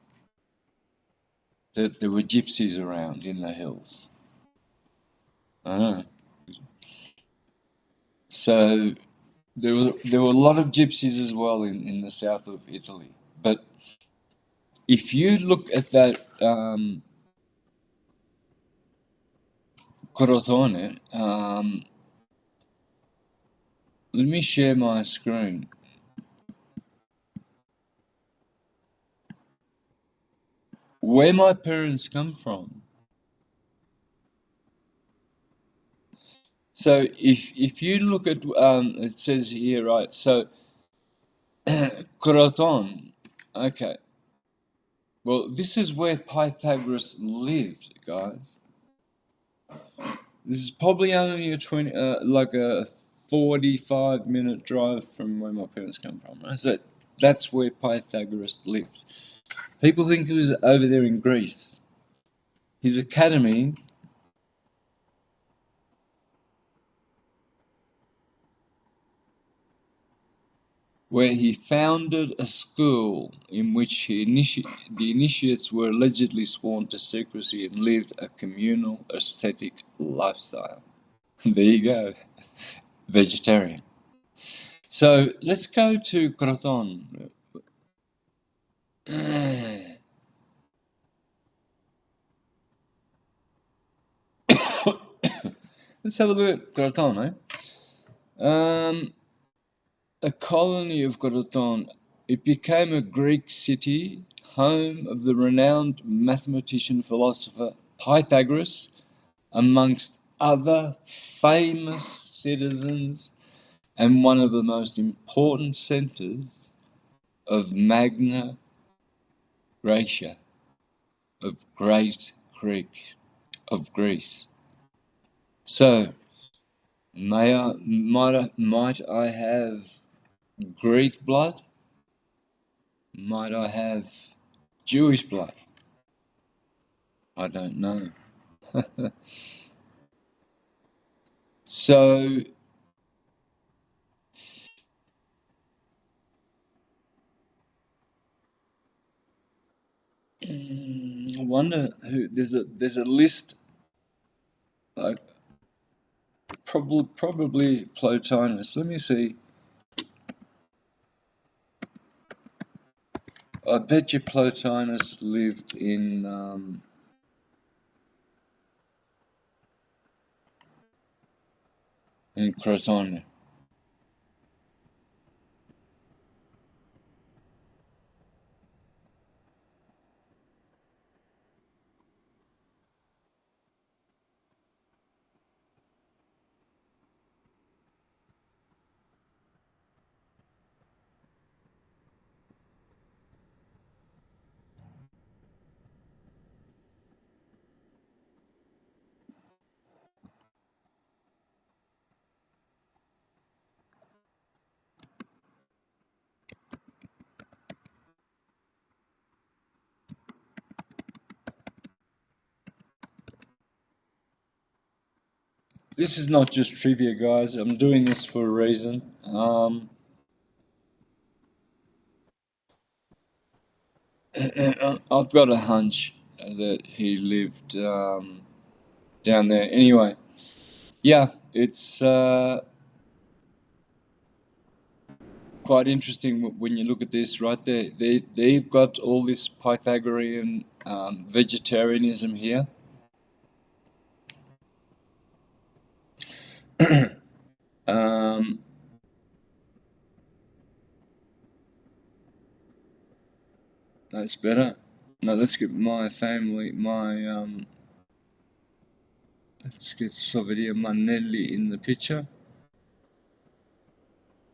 that there were gypsies around in the hills. I know. So there were a lot of gypsies as well in the south of Italy. But if you look at that Crotone, let me share my screen. Where my parents come from. So if you look at it says here, right? So Croton, okay. Well, this is where Pythagoras lived, guys. This is probably only a 45-minute drive from where my parents come from. I said that's where Pythagoras lived. People think he was over there in Greece. His academy where he founded a school in which the initiates were allegedly sworn to secrecy and lived a communal ascetic lifestyle. There you go, vegetarian. So let's go to Croton. Let's have a look at Croton, a colony of Croton. It became a Greek city, home of the renowned mathematician philosopher Pythagoras, amongst other famous citizens, and one of the most important centers of Magna Graecia, of Great Greek, of Greece. So, might I have Greek blood? Might I have Jewish blood? I don't know. So, I wonder who. There's a list. Like probably Plotinus. Let me see. I bet you Plotinus lived in Crotone. This is not just trivia, guys. I'm doing this for a reason. I've got a hunch that he lived down there. Anyway, yeah, it's quite interesting when you look at this right there. They've got all this Pythagorean vegetarianism here. That's better. Now let's get my family, let's get Soveria Manelli in the picture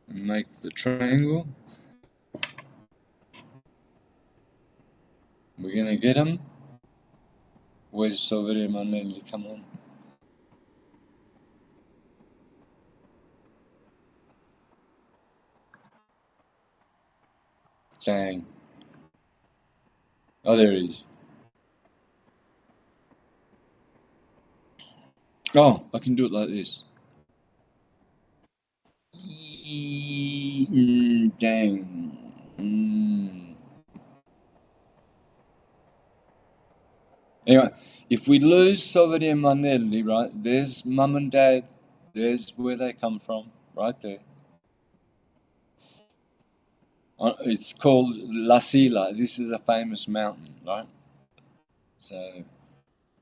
and make the triangle. We're gonna get him. Where's Soveria Manelli? Come on. Dang. Oh, there he is. Oh, I can do it like this. Dang. Anyway, if we lose Soveria Manelli, right, there's mum and dad, there's where they come from, right there. It's called La Sila. This is a famous mountain, right? So,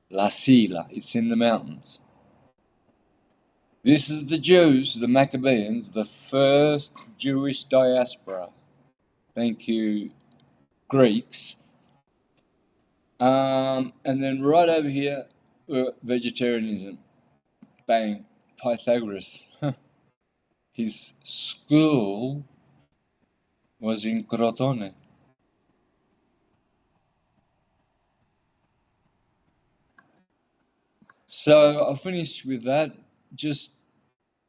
La Sila, it's in the mountains. This is the Jews, the Maccabees, the first Jewish diaspora. Thank you, Greeks. And then right over here, vegetarianism. Bang, Pythagoras. His school was in Crotone. So I'll finish with that. Just,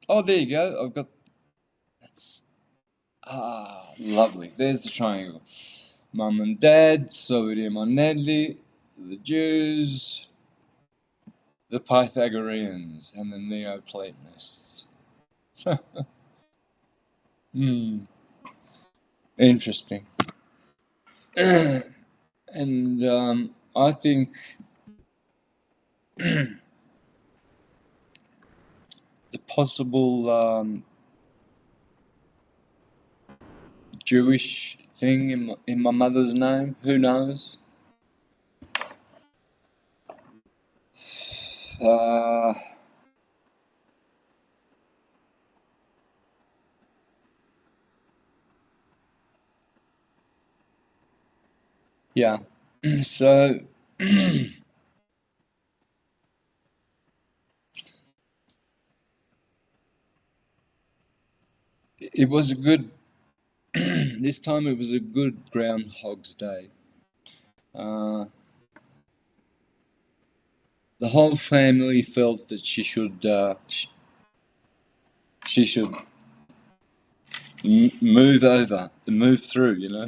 oh, there you go. I've got, that's, lovely. There's the triangle. Mum and Dad, Soveria Manelli, the Jews, the Pythagoreans, and the Neoplatonists. Interesting. And I think the possible Jewish thing in my mother's name, who knows? Yeah. So it was a good this time it was a good Groundhog's Day. The whole family felt that she should move through, you know.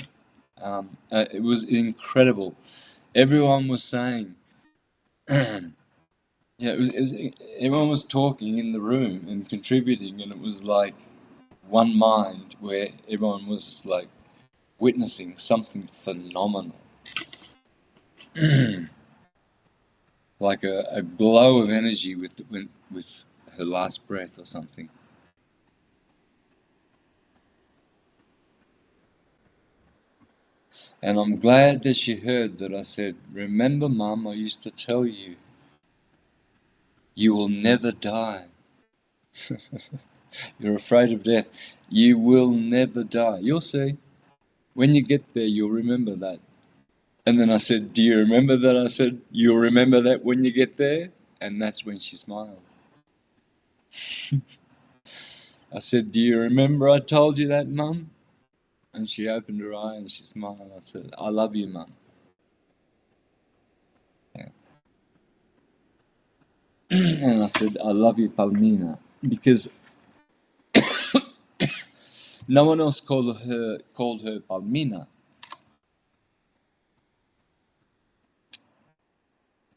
It was incredible. Everyone was saying, yeah, everyone was talking in the room and contributing, and it was like one mind where everyone was like witnessing something phenomenal. Like a glow of energy with her last breath or something. And I'm glad that she heard that I said, remember, Mum, I used to tell you, you will never die. You're afraid of death. You will never die. You'll see. When you get there, you'll remember that. And then I said, do you remember that? I said, you'll remember that when you get there? And that's when she smiled. I said, do you remember I told you that, Mum? And she opened her eye and she smiled. I said, I love you, Mum. Yeah. And I said, I love you, Palmina. Because no one else called her Palmina.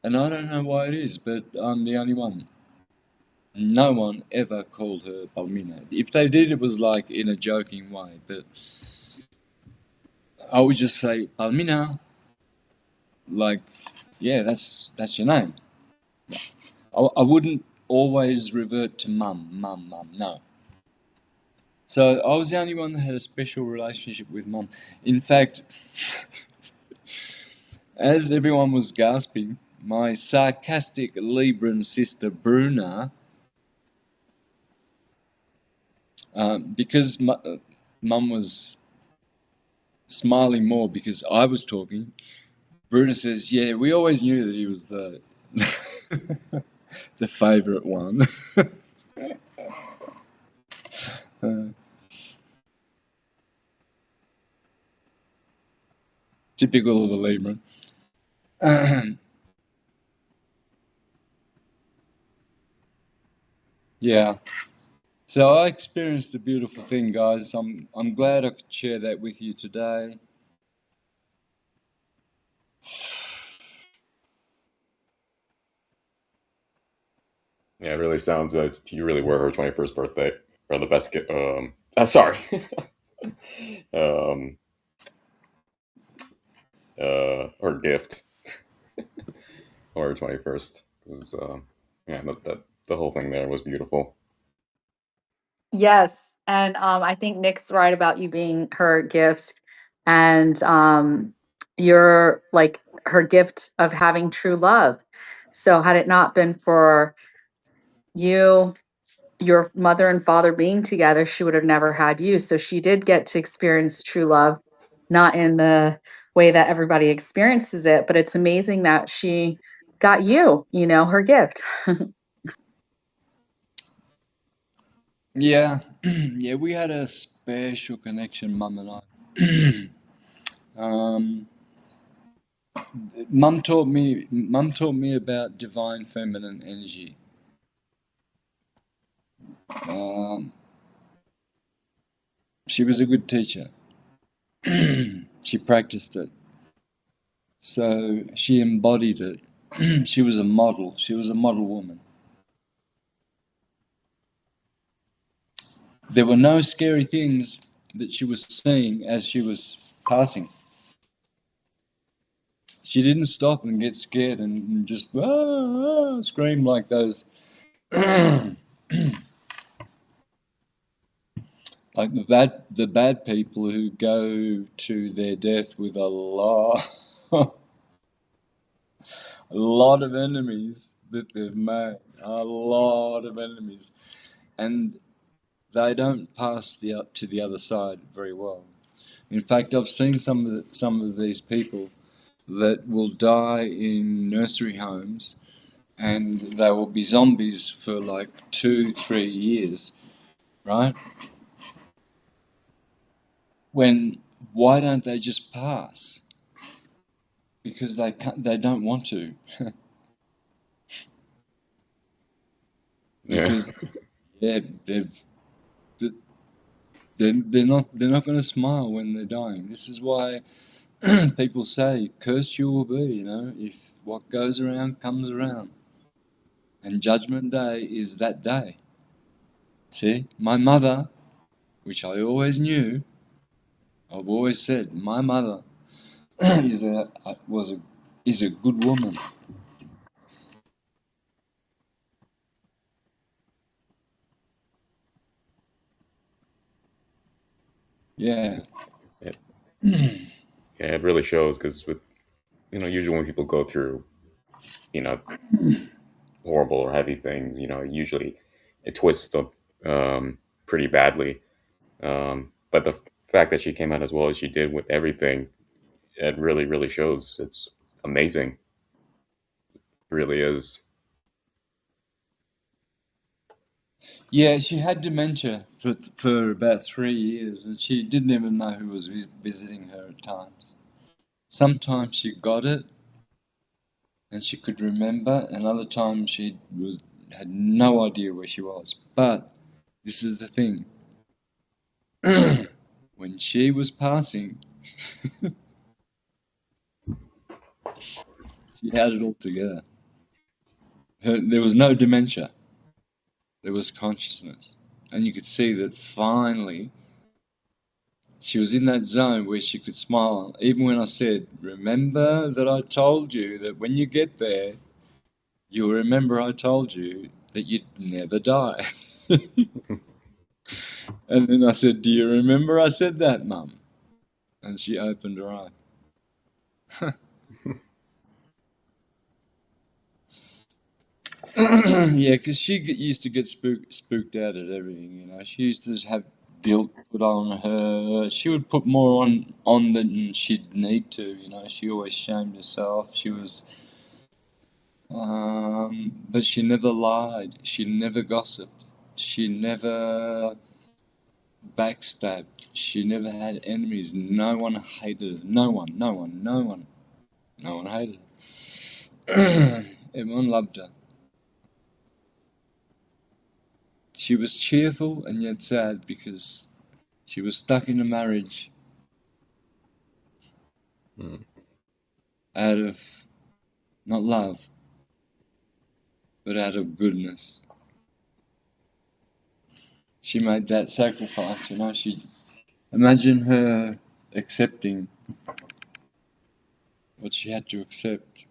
And I don't know why it is, but I'm the only one. No one ever called her Palmina. If they did, it was like in a joking way, but I would just say, Palmina. Like, yeah, that's your name. I wouldn't always revert to mum, no. So I was the only one that had a special relationship with mum. In fact, as everyone was gasping, my sarcastic Libran sister Bruna Because Mum was smiling more because I was talking, Bruno says, "Yeah, we always knew that he was the the favourite one." Typical of a Libra. Yeah. So I experienced a beautiful thing, guys. I'm glad I could share that with you today. Yeah, it really sounds like you really were her 21st birthday, or the best gift. Sorry. um, her gift, or her 21st was, yeah, the whole thing there was beautiful. Yes. And I think Nick's right about you being her gift. And you're like her gift of having true love. So, had it not been for you, your mother and father being together, she would have never had you. So, she did get to experience true love, not in the way that everybody experiences it, but it's amazing that she got you, her gift. Yeah, yeah, we had a special connection, Mum and I. Mum taught me about divine feminine energy. Um, she was a good teacher. She practiced it. So she embodied it. She was a model. She was a model woman. There were no scary things that she was seeing as she was passing. She didn't stop and get scared and just scream like those, like the bad people who go to their death with a lot of enemies that they've made, a lot of enemies, and they don't pass to the other side very well. In fact, I've seen some of these people that will die in nursery homes, and they will be zombies for like 2-3 years, right? Why don't they just pass? Because they don't want to. Yeah. Because yeah, they're not going to smile when they're dying. This is why people say, "Cursed you will be," if what goes around comes around. And Judgment Day is that day. See, my mother, which I always knew, I've always said, my mother is a good woman. Yeah. It, yeah, it really shows because with usually when people go through you know horrible or heavy things, usually it twists stuff pretty badly. But the fact that she came out as well as she did with everything, it really, really shows. It's amazing. It really is. Yeah, she had dementia for about 3 years, and she didn't even know who was visiting her at times. Sometimes she got it, and she could remember, and other times she had no idea where she was. But this is the thing: when she was passing, she had it all together. There was no dementia. There was consciousness, and you could see that finally she was in that zone where she could smile. Even when I said, "Remember that I told you that when you get there, you'll remember I told you that you'd never die." And then I said, "Do you remember I said that, Mum?" And she opened her eye. Yeah, because used to get spooked out at everything. You know, she used to have guilt put on her. She would put more on than she'd need to. You know, she always shamed herself. She was, but she never lied. She never gossiped. She never backstabbed. She never had enemies. No one hated her. No one. No one. No one. No one hated her. Everyone loved her. She was cheerful and yet sad because she was stuck in a marriage out of not love, but out of goodness. She made that sacrifice, you know. She imagine her accepting what she had to accept.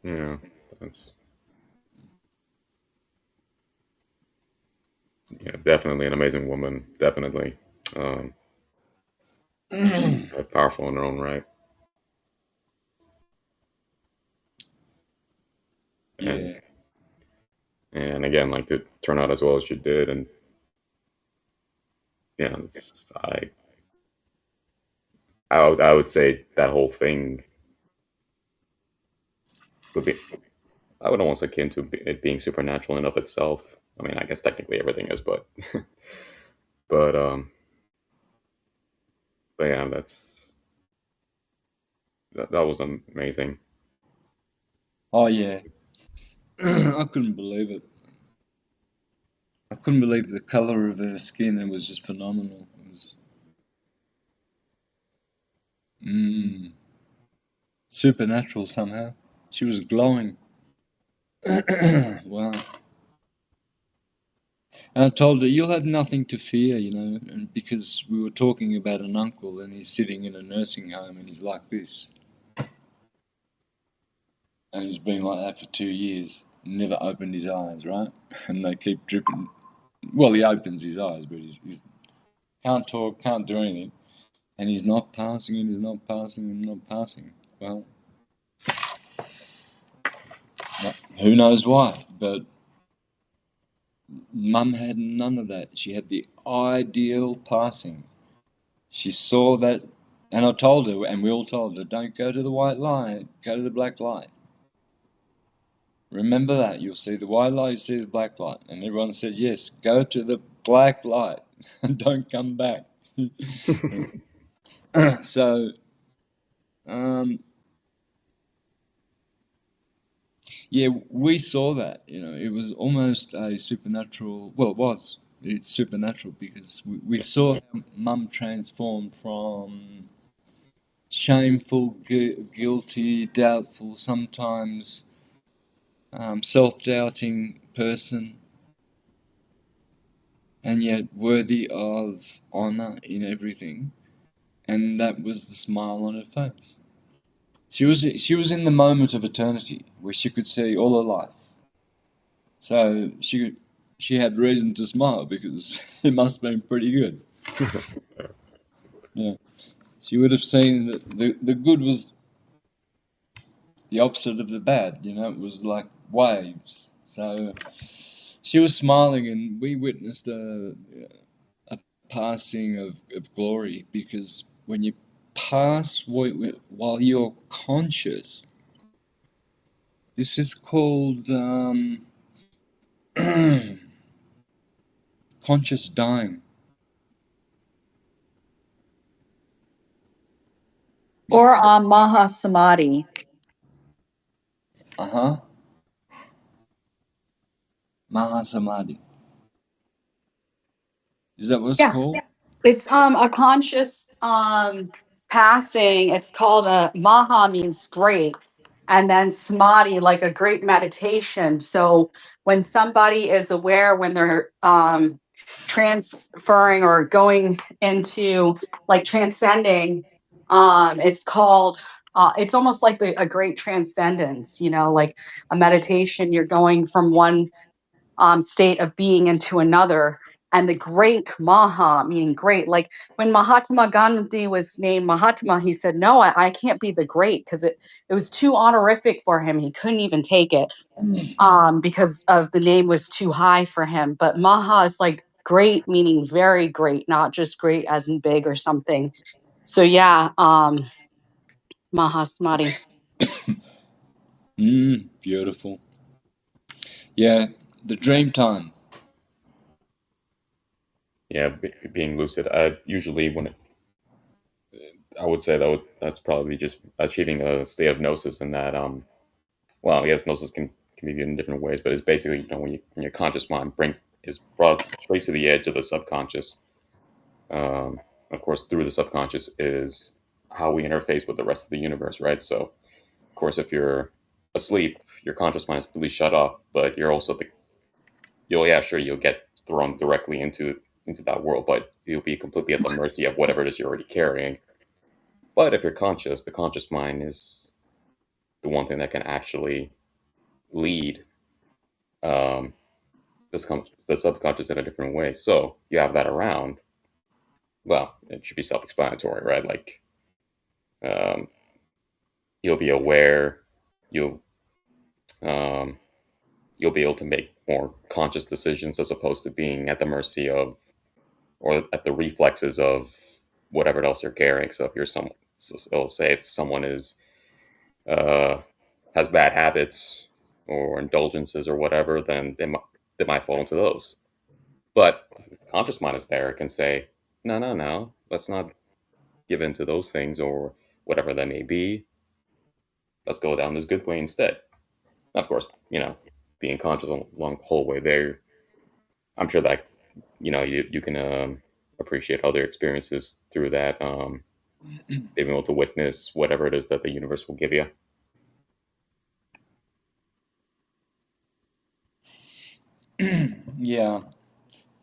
Yeah, that's definitely an amazing woman. Definitely, powerful in her own right. And Yeah. and again, like to turn out as well as she did, and yeah, I would say that whole thing would be, I would almost akin to it being supernatural in of itself. I mean, I guess technically everything is, but but but yeah, that was amazing. Oh yeah. I couldn't believe it. I couldn't believe the color of her skin. It was just phenomenal. It was supernatural somehow. She was glowing. Wow. And I told her, you'll have nothing to fear, you know, and because we were talking about an uncle and he's sitting in a nursing home and he's like this. And he's been like that for 2 years. Never opened his eyes, right? And they keep dripping. Well, he opens his eyes, but he's can't talk, can't do anything. And he's not passing and he's not passing and not passing. Well, who knows why, but Mum had none of that. She had the ideal passing. She saw that, and I told her, and we all told her, don't go to the white light, go to the black light. Remember that, you'll see the white light, you see the black light. And everyone said, yes, go to the black light and don't come back. So, yeah, we saw that, you know, it was almost a supernatural, well, it was. It's supernatural because we saw how Mum transformed from shameful, guilty, doubtful, sometimes self-doubting person, and yet worthy of honor in everything, and that was the smile on her face. She was in the moment of eternity where she could see all her life. So she had reason to smile because it must have been pretty good. Yeah, she would have seen that the good was the opposite of the bad. You know, it was like waves. So she was smiling, and we witnessed a passing of glory, because when you pass while you're conscious, this is called conscious dying. Or Maha Samadhi. Uh-huh. Mahasamadhi. Is that what it's called? It's a conscious passing. It's called a Maha, means great, and then Samadhi, like a great meditation. So when somebody is aware, when they're transferring or going into like transcending, it's called it's almost like a great transcendence, you know, like a meditation. You're going from one state of being into another. and the great Maha, meaning great. Like when Mahatma Gandhi was named Mahatma, he said, no, I can't be the great, because it was too honorific for him. He couldn't even take it because of the name was too high for him. But Maha is like great, meaning very great, not just great as in big or something. So yeah, Maha Samadhi. Beautiful. Yeah, the dream time. Yeah, being lucid. I usually I would say that's probably just achieving a state of gnosis, and that well, I guess gnosis can be viewed in different ways, but it's basically, when your conscious mind is brought straight to the edge of the subconscious. Of course, through the subconscious is how we interface with the rest of the universe, right? So, of course, if you're asleep, your conscious mind is completely shut off, but you're also you'll get thrown directly into that world, but you'll be completely at the mercy of whatever it is you're already carrying. But if you're conscious, the conscious mind is the one thing that can actually lead um, the subconscious in a different way. So you have that around. Well, it should be self-explanatory, right? Like, um, you'll be aware, you'll um, you'll be able to make more conscious decisions as opposed to being at the mercy of, or at the reflexes of, whatever else you're carrying. So if you're it'll say if someone uh, has bad habits or indulgences or whatever, then they might fall into those. But if the conscious mind is there, it can say, no, no, no, let's not give in to those things or whatever that may be. Let's go down this good way instead. Of course, being conscious along the whole way there, I'm sure that you can appreciate other experiences through that, being able to witness whatever it is that the universe will give you. Yeah.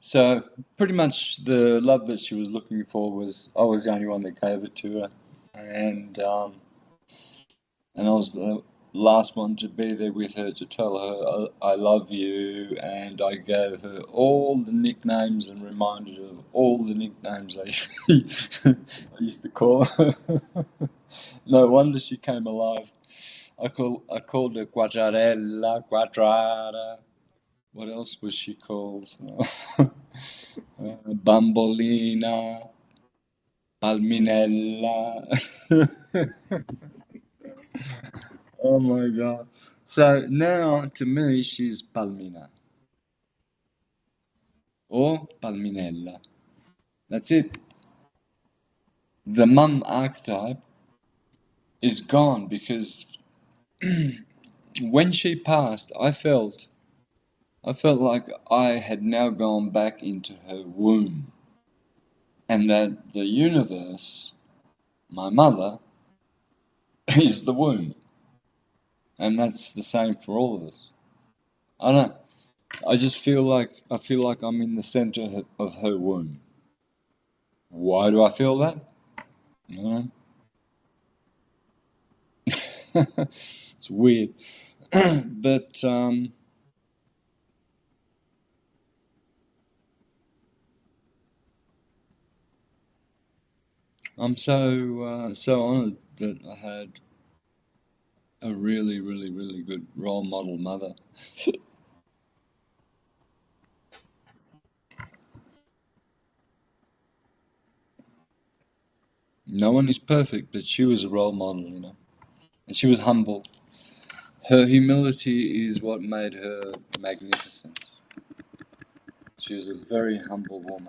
So pretty much the love that she was looking for was, I was the only one that gave it to her, and I was the last one to be there with her to tell her I love you, and I gave her all the nicknames and reminded her of all the nicknames I used to call her. No wonder she came alive. I called her Quattrarella, Quattrara. What else was she called? Bambolina, Palminella. Oh my god. So now to me she's Palmina. Or Palminella. That's it. The mum archetype is gone because when she passed, I felt like I had now gone back into her womb, and that the universe, my mother, is the womb, and that's the same for all of us. I don't know. I feel like I'm in the center of her womb. Why do I feel that? I don't know. It's weird, but I'm so honored that I had a really, really, really good role model mother. No one is perfect, but she was a role model, and she was humble. Her humility is what made her magnificent. She was a very humble woman.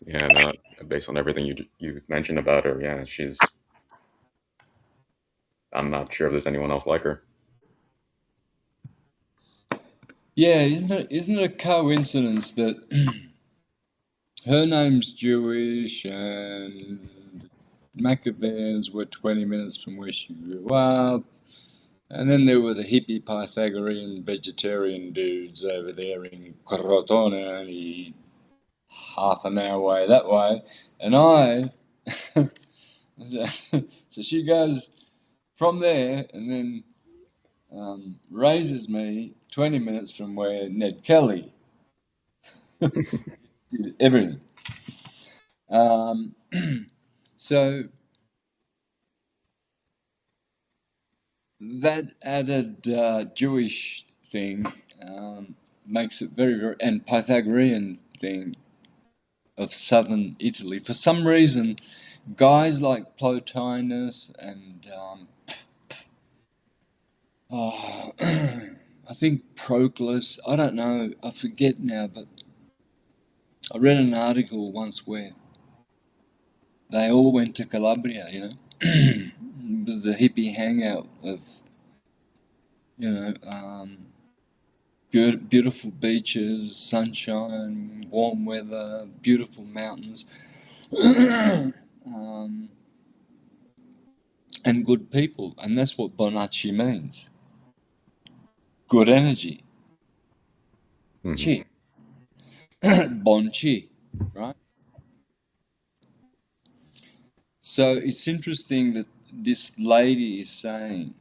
Yeah, no, based on everything you mentioned about her, yeah, I'm not sure if there's anyone else like her. Yeah, isn't it a coincidence that her name's Jewish and Maccabees were 20 minutes from where she grew up, and then there were the hippie Pythagorean vegetarian dudes over there in Crotone, only half an hour away that way, and I. So she goes from there and then raises me 20 minutes from where Ned Kelly did everything. So that added Jewish thing makes it very, very, and Pythagorean thing of southern Italy. For some reason, guys like Plotinus and I think Proclus, I don't know, I forget now, but I read an article once where they all went to Calabria, you know. It was the hippie hangout of, you know, beautiful beaches, sunshine, warm weather, beautiful mountains, and good people. And that's what Bonacci means. Good energy. Chi. Bon chi, right? So it's interesting that this lady is saying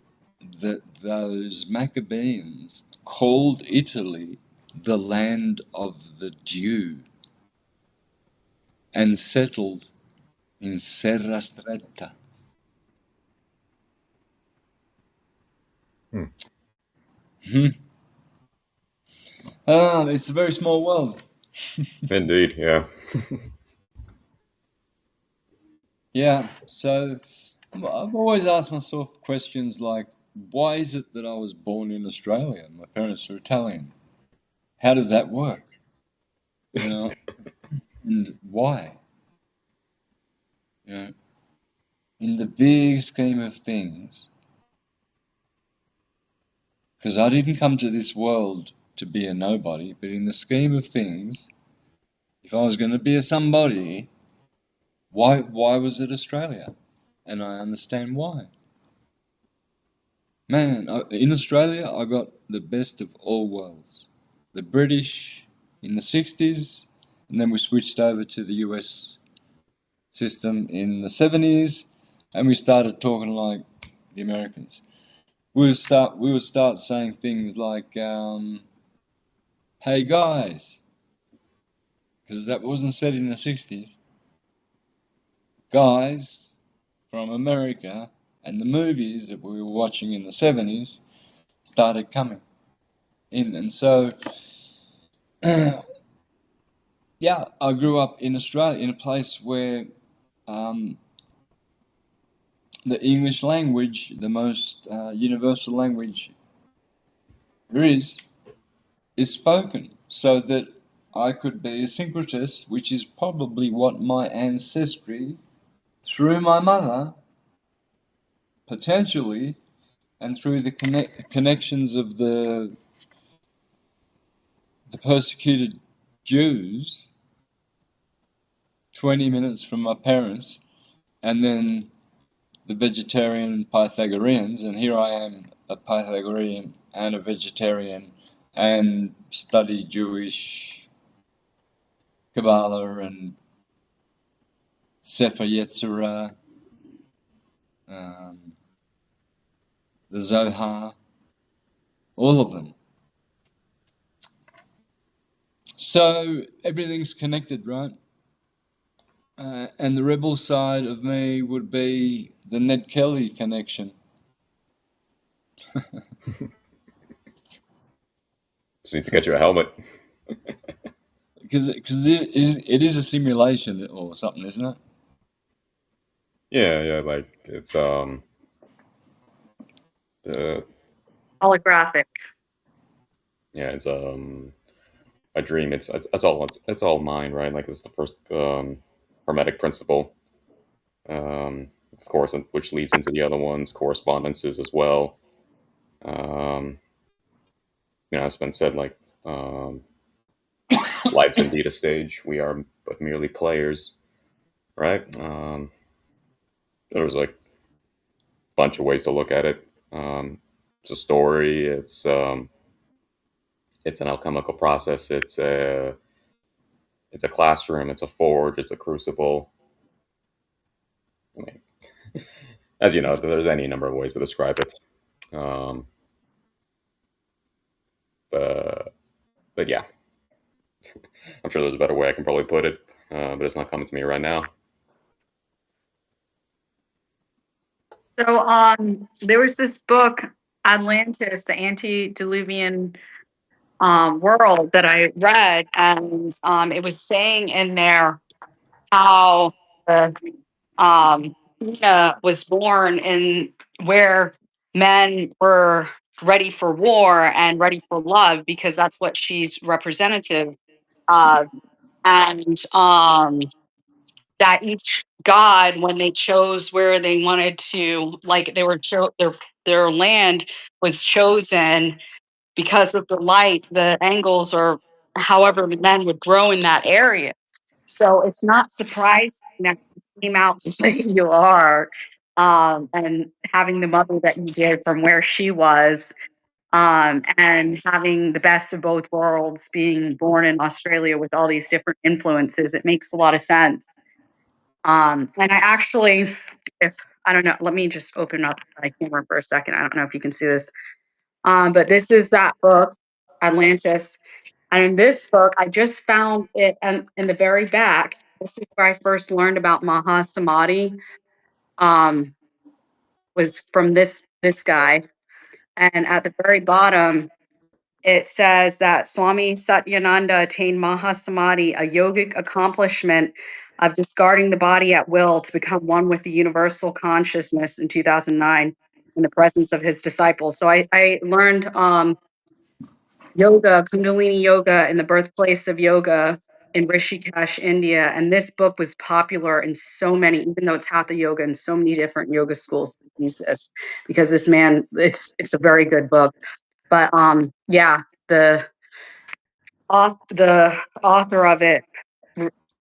that those Maccabeans called Italy the land of the dew and settled in Serra Stretta. It's a very small world. Indeed, yeah. Yeah, so I've always asked myself questions like, why is it that I was born in Australia? My parents are Italian. How did that work? You know, and why? You know, in the big scheme of things, because I didn't come to this world to be a nobody, but in the scheme of things, if I was going to be a somebody, why was it Australia? And I understand why. Man, in Australia, I got the best of all worlds. The British in the 60s, and then we switched over to the US system in the 70s, and we started talking like the Americans. We would start saying things like, "Hey guys," because that wasn't said in the 60s. Guys from America and the movies that we were watching in the 70s started coming in, and so yeah, I grew up in Australia in a place where the English language, the most universal language there is spoken, so that I could be a syncretist, which is probably what my ancestry, through my mother, potentially, and through the connections of the persecuted Jews, 20 minutes from my parents, and then the vegetarian Pythagoreans, and here I am, a Pythagorean and a vegetarian, and study Jewish Kabbalah and Sefer Yetzirah, the Zohar, all of them. So everything's connected, right? And the rebel side of me would be the Ned Kelly connection. Just need to get you a helmet. Because it is a simulation or something, isn't it? Yeah, like it's the Holographic. yeah, it's a dream. It's all mine, right? Like it's the first hermetic principle. Of course, which leads into the other ones, correspondences as well. You know, it's been said like life's indeed a stage. We are but merely players, right? There's like a bunch of ways to look at it. It's a story. It's an alchemical process. It's a classroom. It's a forge. It's a crucible. I mean, as you know, there's any number of ways to describe it. But But yeah, I'm sure there's a better way I can probably put it, but it's not coming to me right now. So there was this book, Atlantis, the antediluvian world that I read, and it was saying in there how the Palmina was born in where men were ready for war and ready for love because that's what she's representative of, and that each god, when they chose where they wanted to, like they were their land was chosen because of the light, the angles, or however the men would grow in that area. So it's not surprising that you came out the way you are, and having the mother that you did from where she was, and having the best of both worlds, being born in Australia with all these different influences. It makes a lot of sense. And I actually, if I don't know, let me just open up my camera for a second. I don't know if you can see this. But this is that book, Atlantis. And in this book, I just found it in the very back. This is where I first learned about Maha Samadhi. Um, was from this guy. And at the very bottom, it says that Swami Satyananda attained Maha Samadhi, a yogic accomplishment of discarding the body at will to become one with the universal consciousness in 2009 in the presence of his disciples. So I learned yoga, Kundalini yoga, in the birthplace of yoga in Rishikesh, India. And this book was popular in so many, even though it's hatha yoga, in so many different yoga schools use this because this man, it's a very good book. But yeah, the the author of it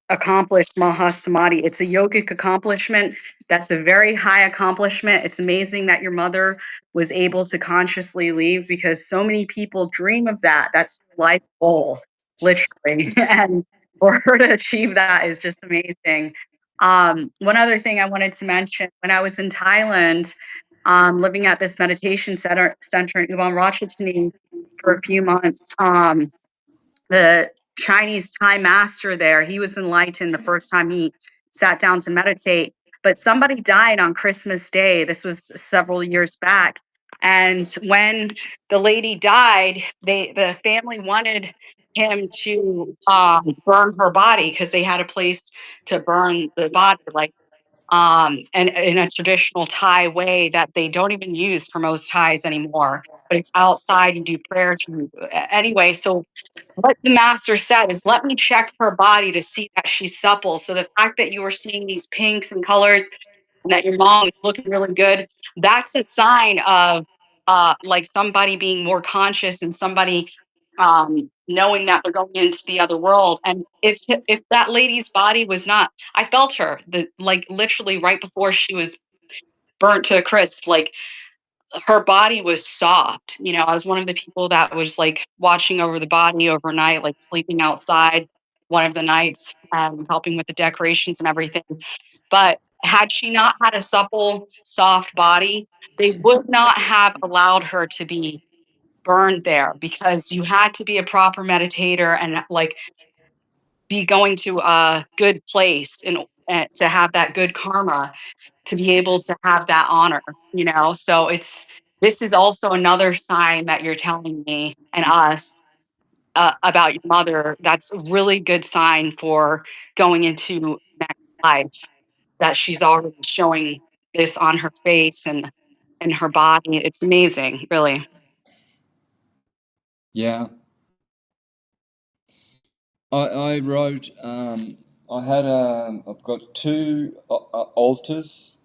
accomplished Mahasamadhi. It's a yogic accomplishment. That's a very high accomplishment. It's amazing that your mother was able to consciously leave because so many people dream of that. That's their life goal, literally. And for her to achieve that is just amazing. One other thing I wanted to mention, when I was in Thailand, living at this meditation center in Ubon Ratchathani for a few months, the Chinese Thai master there, he was enlightened the first time he sat down to meditate. But somebody died on Christmas Day. This was several years back. And when the lady died, the family wanted him to burn her body because they had a place to burn the body, like and in a traditional Thai way that they don't even use for most Thais anymore. But it's outside and do prayer to anyway. So what the master said is, let me check her body to see that she's supple. So the fact that you were seeing these pinks and colors and that your mom is looking really good, that's a sign of like somebody being more conscious and somebody knowing that they're going into the other world. And if that lady's body was not, I felt her, the like literally right before she was burnt to a crisp, like her body was soft. You know, I was one of the people that was like watching over the body overnight, like sleeping outside one of the nights, helping with the decorations and everything. But had she not had a supple, soft body, they would not have allowed her to be burned there because you had to be a proper meditator and like be going to a good place and to have that good karma to be able to have that honor, you know? So this is also another sign that you're telling me and us about your mother. That's a really good sign for going into next life, that she's already showing this on her face and her body. It's amazing, really. Yeah. I wrote, I've got two altars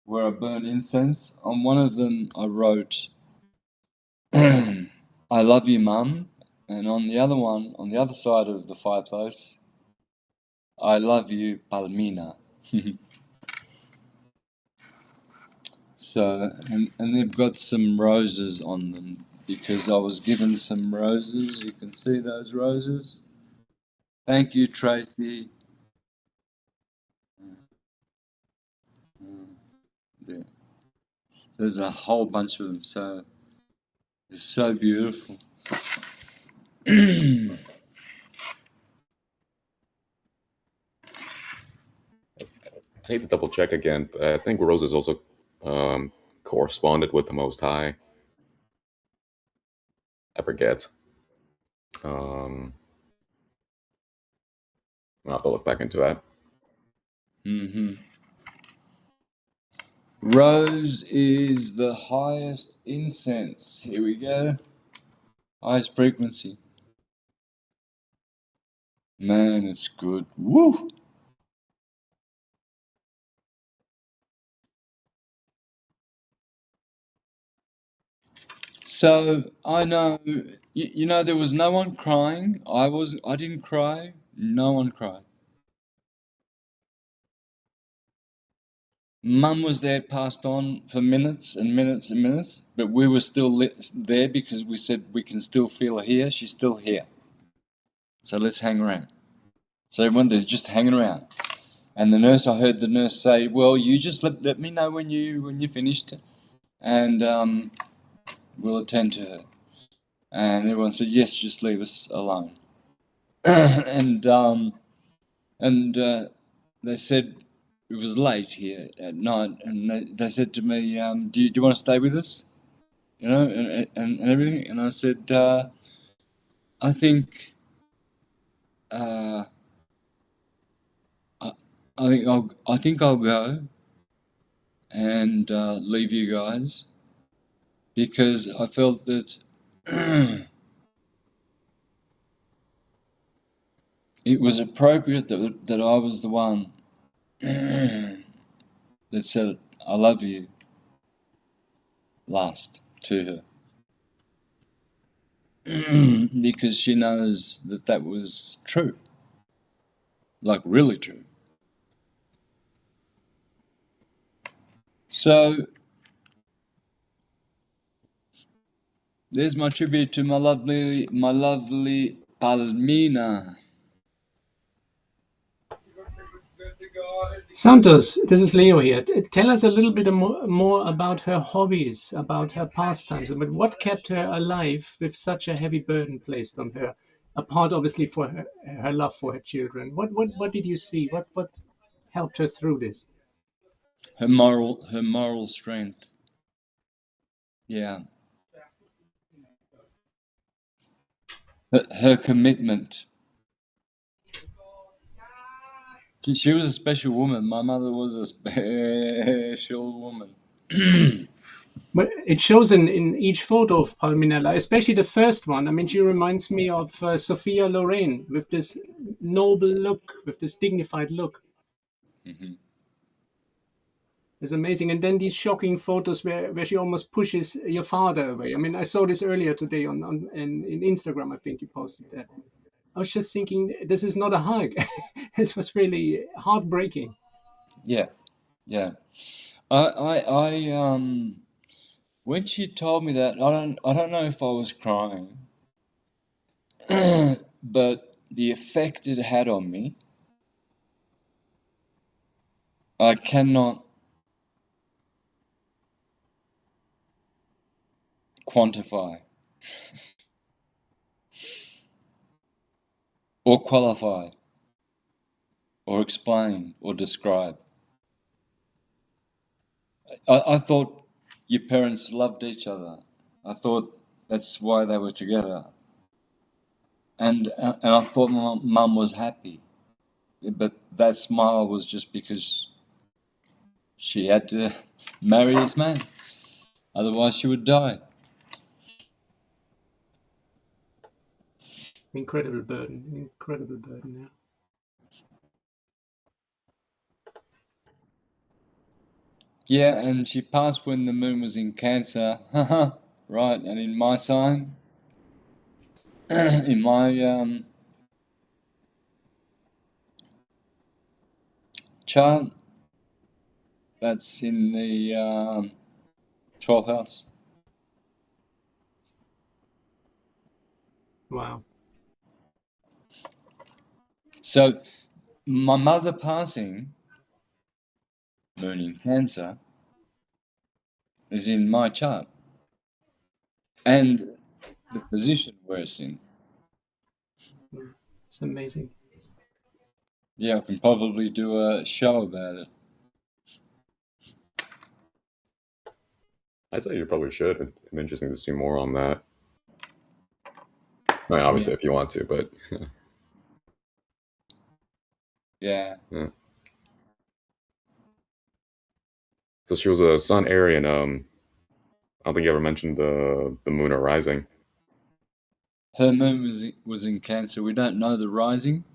where I burn incense. On one of them, I wrote, I love you, Mum. And on the other one, on the other side of the fireplace, I love you, Palmina. So, and they've got some roses on them because I was given some roses. You can see those roses. Thank you, Tracy. Yeah. There's a whole bunch of them. So, It's so beautiful. I need to double check again, but I think Roses also corresponded with the Most High. I forget. Um, I'll have to look back into that. Rose is the highest incense. Here we go. Highest frequency. Man, it's good. Woo! So I know, you know, there was no one crying. I didn't cry. No one cried. Mum was there, passed on for minutes and minutes and minutes, but we were still there because we said we can still feel her here. She's still here. So let's hang around. So everyone there's just hanging around. And I heard the nurse say, "Well, you just let me know when you finished, and we'll attend to her." And everyone said, "Yes, just leave us alone." and they said it was late here at night, and they said to me, do you want to stay with us? You know, and everything. And I said, I think, uh, I think I'll go and leave you guys because I felt that it was appropriate that I was the one that said I love you last to her. Because she knows that was true, like really true. So there's my tribute to my lovely Palmina. Santos, this is Leo here. Tell us a little bit more about her hobbies, about her pastimes, but what kept her alive with such a heavy burden placed on her, apart obviously for her love for her children. What did you see? What helped her through this? Her moral strength. Yeah. Her commitment. She was a special woman. My mother was a special woman. But it shows in each photo of Palminella, especially the first one. I mean, she reminds me of Sophia Loren with this noble look, with this dignified look. Mm-hmm. It's amazing. And then these shocking photos where she almost pushes your father away. I mean, I saw this earlier today in Instagram. I think you posted that. I was just thinking, this is not a hug. This was really heartbreaking. Yeah, yeah. I when she told me that, I don't know if I was crying, but the effect it had on me, I cannot quantify or qualify or explain or describe. I thought your parents loved each other. I thought that's why they were together. And I thought my mum was happy. But that smile was just because she had to marry this man. Otherwise she would die. Incredible burden, yeah. Yeah, and she passed when the moon was in Cancer. Right, and in my sign, in my chart, that's in the 12th house. Wow. So my mother passing, moon in Cancer, is in my chart. and the position where it's in. It's amazing. Yeah, I can probably do a show about it. I'd say you probably should. It'd be interesting to see more on that. I mean, obviously, Yeah. if you want to, but Yeah. yeah. So she was a Sun Aryan. I don't think you ever mentioned the moon or rising. Her moon was in Cancer. We don't know the rising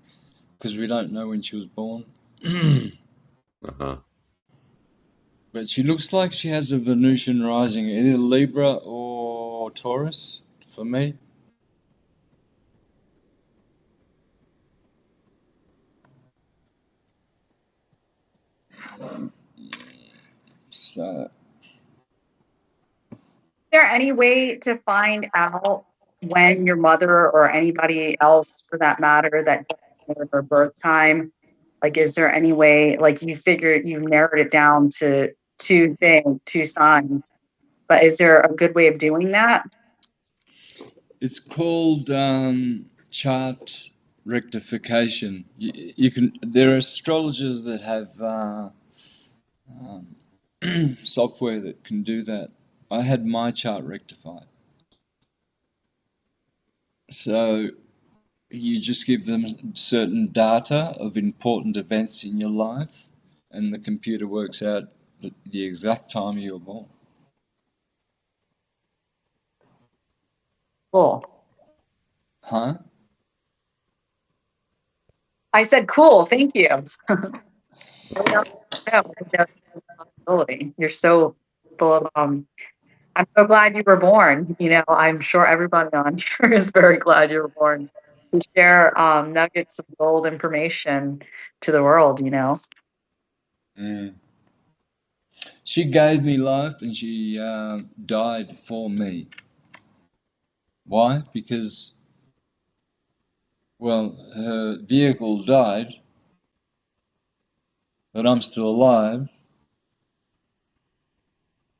because we don't know when she was born. Uh-huh. But she looks like she has a Venusian rising, either Libra or Taurus for me. So, Is there any way to find out when your mother or anybody else, for that matter, that doesn't know her birth time? Like, is there any way, like you narrowed it down to two signs, but is there a good way of doing that? it's called chart rectification. You can. There are astrologers that have software that can do that. I had my chart rectified. So you just give them certain data of important events in your life, and the computer works out the exact time you were born. Cool. Huh? I said, cool, thank you. You're so full of I'm so glad you were born. You know, I'm sure everybody on here is very glad you were born to share nuggets of gold information to the world, you know. Mm. She gave me life and she died for me. Why? Because, well, her vehicle died, but I'm still alive,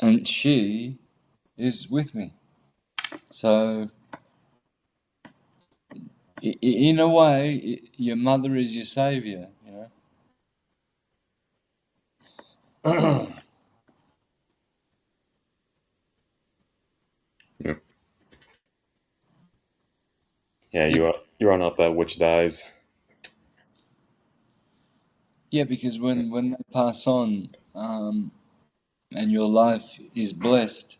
and she is with me. So, in a way, your mother is your savior, you know. Yeah. Yeah, you are not that which dies. Yeah, because when they pass on, and your life is blessed,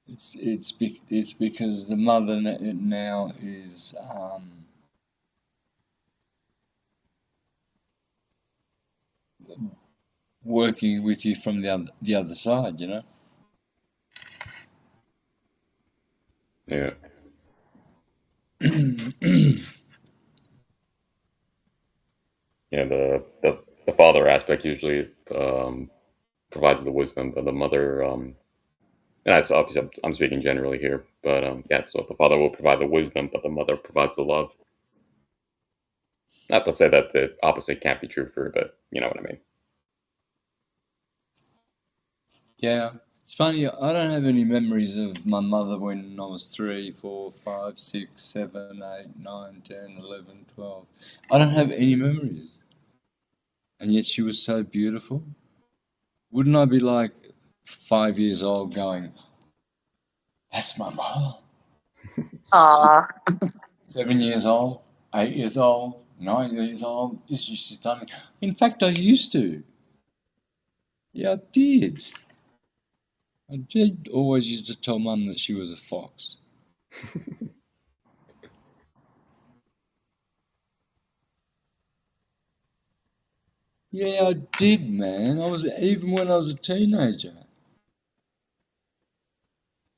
it's because the mother now is working with you from the other side, you know. Yeah. Yeah, the father aspect usually provides the wisdom, but the mother, and I so obviously I'm speaking generally here, but yeah, so the father will provide the wisdom, but the mother provides the love. Not to say that the opposite can't be true for her, but you know what I mean. Yeah, it's funny. I don't have any memories of my mother when I was 3, 4, 5, 6, 7, 8, 9, 10, 11, 12. I don't have any memories, and yet she was so beautiful. Wouldn't I be like 5 years old going, "That's my mother"? Aw. 7 years old, 8 years old, 9 years old. She's done it. In fact, I used to. Yeah, I did. I did always used to tell Mum that she was a fox. Yeah, I did, man. I was even when I was a teenager.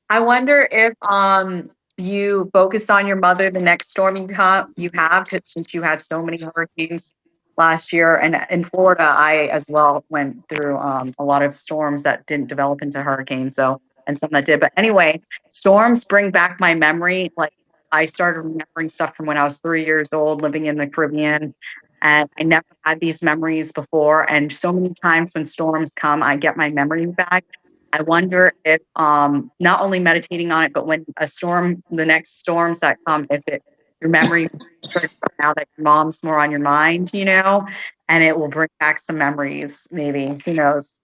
I wonder if you focus on your mother the next storm you have, 'cause since you had so many hurricanes last year, and in Florida, I as well went through a lot of storms that didn't develop into hurricanes, so and some that did. But anyway, storms bring back my memory. Like I started remembering stuff from when I was 3 years old, living in the Caribbean, and I never had these memories before. And so many times when storms come, I get my memory back. I wonder if not only meditating on it, but when the next storms that come, if your memory now that your mom's more on your mind, and it will bring back some memories, maybe. Who knows?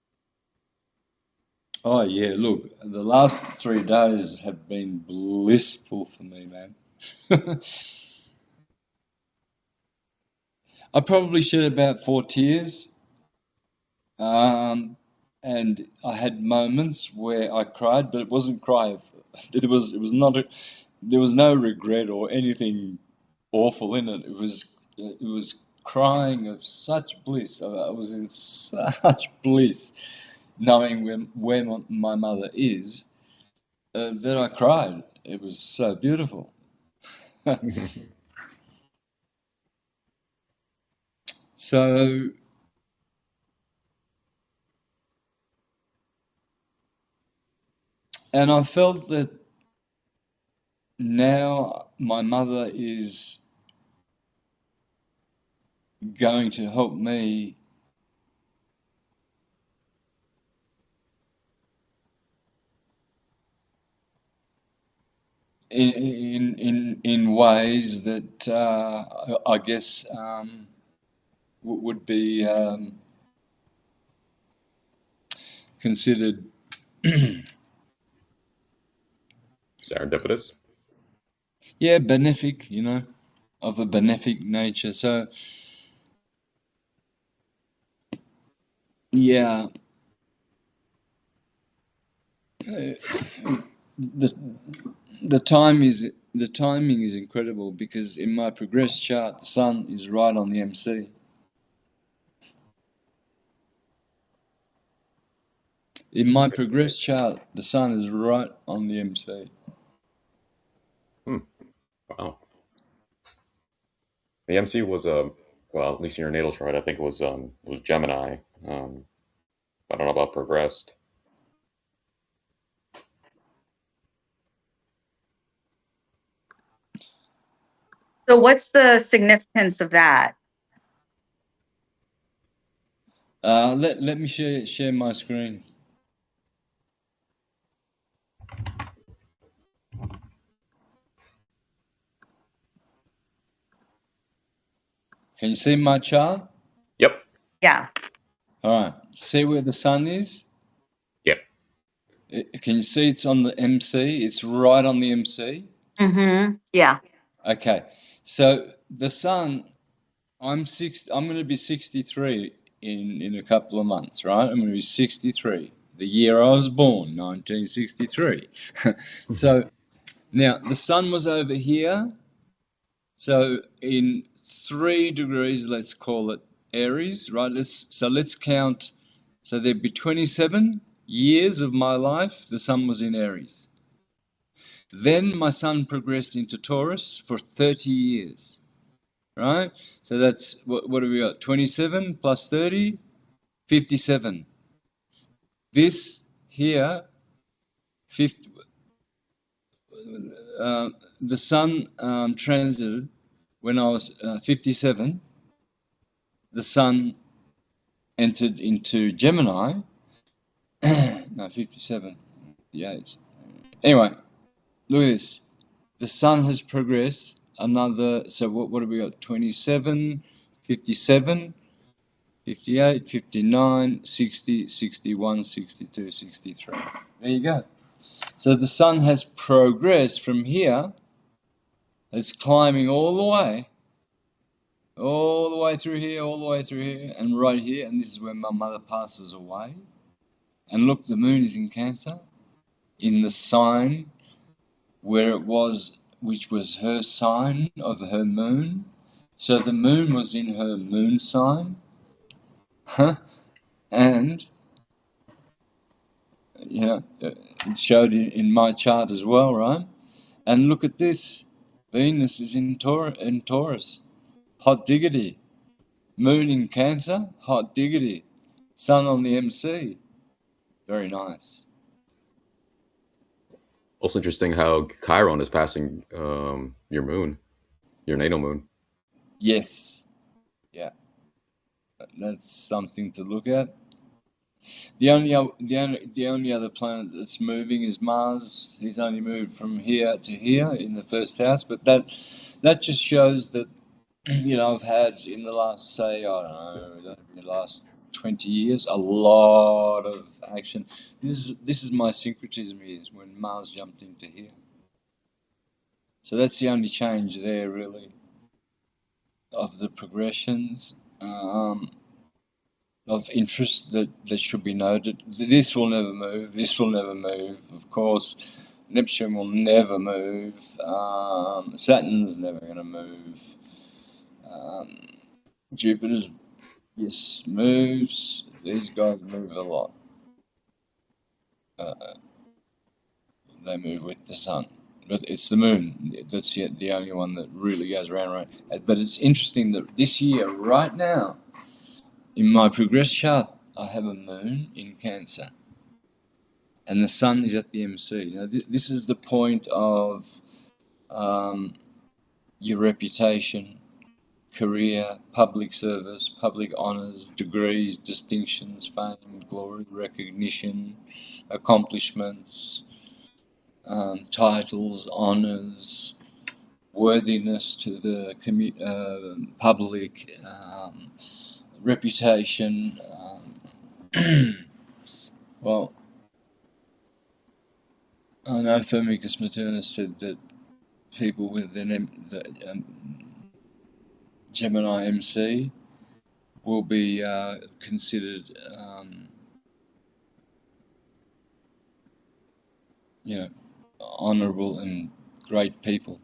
Oh yeah, look, the last 3 days have been blissful for me, man. I probably shed about 4 tears. And I had moments where I cried, but it wasn't cry. It was not. There was no regret or anything awful in it. It was crying of such bliss. I was in such bliss, knowing where my mother is, that I cried. It was so beautiful. So. And I felt that now my mother is going to help me in ways that I guess would be considered Serendipitous. yeah, benefic, of a benefic nature. So yeah, the timing is incredible, because in my progress chart the sun is right on the MC. In my progress chart, the sun is right on the MC. Wow. The MC was well, at least in your natal chart, I think it was Gemini. I don't know about progressed. So, what's the significance of that? Let me share my screen. Can you see my chart? Yep. Yeah. All right. See where the sun is? Yep. Can you see it's on the MC? It's right on the MC? Mm-hmm. Yeah. Okay. So the sun, I'm going to be 63 in a couple of months, right? I'm going to be 63. The year I was born, 1963. So now the sun was over here. So in 3 degrees, let's call it Aries, right? Let's count. So there'd be 27 years of my life. The sun was in Aries. Then my sun progressed into Taurus for 30 years, right? So that's what have we got? 27 plus 30, 57. This here, 50, the sun transited when I was 57. The sun entered into Gemini. No, 57. Yeah. Anyway, look at this. The sun has progressed another. So what have we got? 27, 57, 58, 59, 60, 61, 62, 63. There you go. So the sun has progressed from here. It's climbing all the way through here, all the way through here, and right here. And this is where my mother passes away. And look, the moon is in Cancer, in the sign where it was, which was her sign of her moon. So the moon was in her moon sign. And, it showed in my chart as well, right? And look at this. Venus is in Taurus. Hot diggity. Moon in Cancer. Hot diggity. Sun on the MC. Very nice. Also interesting how Chiron is passing your moon, your natal moon. Yes. Yeah. That's something to look at. The only other planet that's moving is Mars. He's only moved from here to here in the first house, but that just shows that I've had in the last, say, I don't know, the last 20 years, a lot of action. This is my syncretism is when Mars jumped into here. So that's the only change there, really, of the progressions of interest that should be noted. This will never move. This will never move. Of course, Neptune will never move. Saturn's never going to move. Jupiter's, yes, moves. These guys move a lot. They move with the sun. But it's the moon. That's the only one that really goes round. But it's interesting that this year, right now, in my progress chart, I have a moon in Cancer. And the sun is at the MC. Now, this is the point of your reputation, career, public service, public honours, degrees, distinctions, fame, glory, recognition, accomplishments, titles, honours, worthiness to the public, reputation. Well, I know Firmicus Maternus said that people with the Gemini MC will be considered, honourable and great people.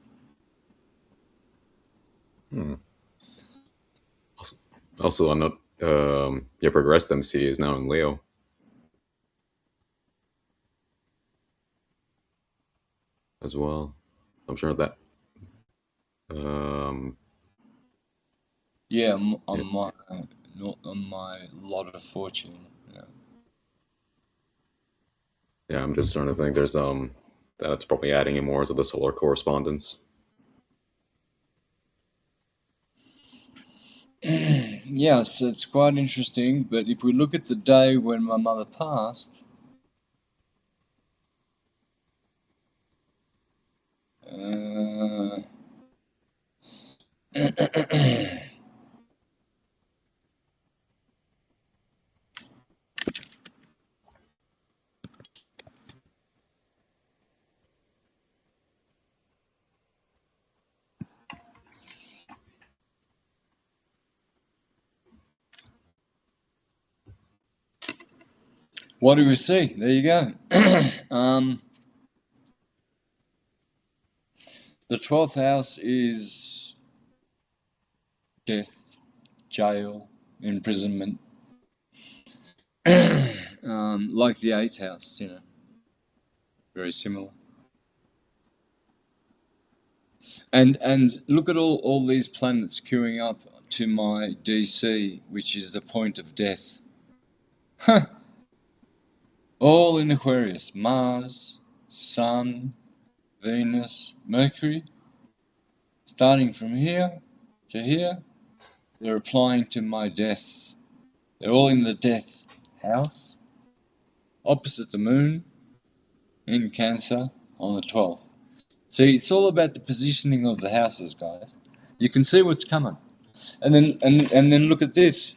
Also, I note your progressed MC is now in Leo. As well. I'm sure that. Yeah, on my lot of fortune. Yeah, I'm just trying to think. There's that's probably adding in more to the solar correspondence. Yes, it's quite interesting. But if we look at the day when my mother passed, what do we see? There you go. The 12th house is death, jail, imprisonment. Like the 8th house, very similar. And look at all these planets queuing up to my DC, which is the point of death. All in Aquarius. Mars, Sun, Venus, Mercury. Starting from here to here, they're applying to my death. They're all in the death house, opposite the moon, in Cancer, on the 12th. See, it's all about the positioning of the houses, guys. You can see what's coming. And then look at this.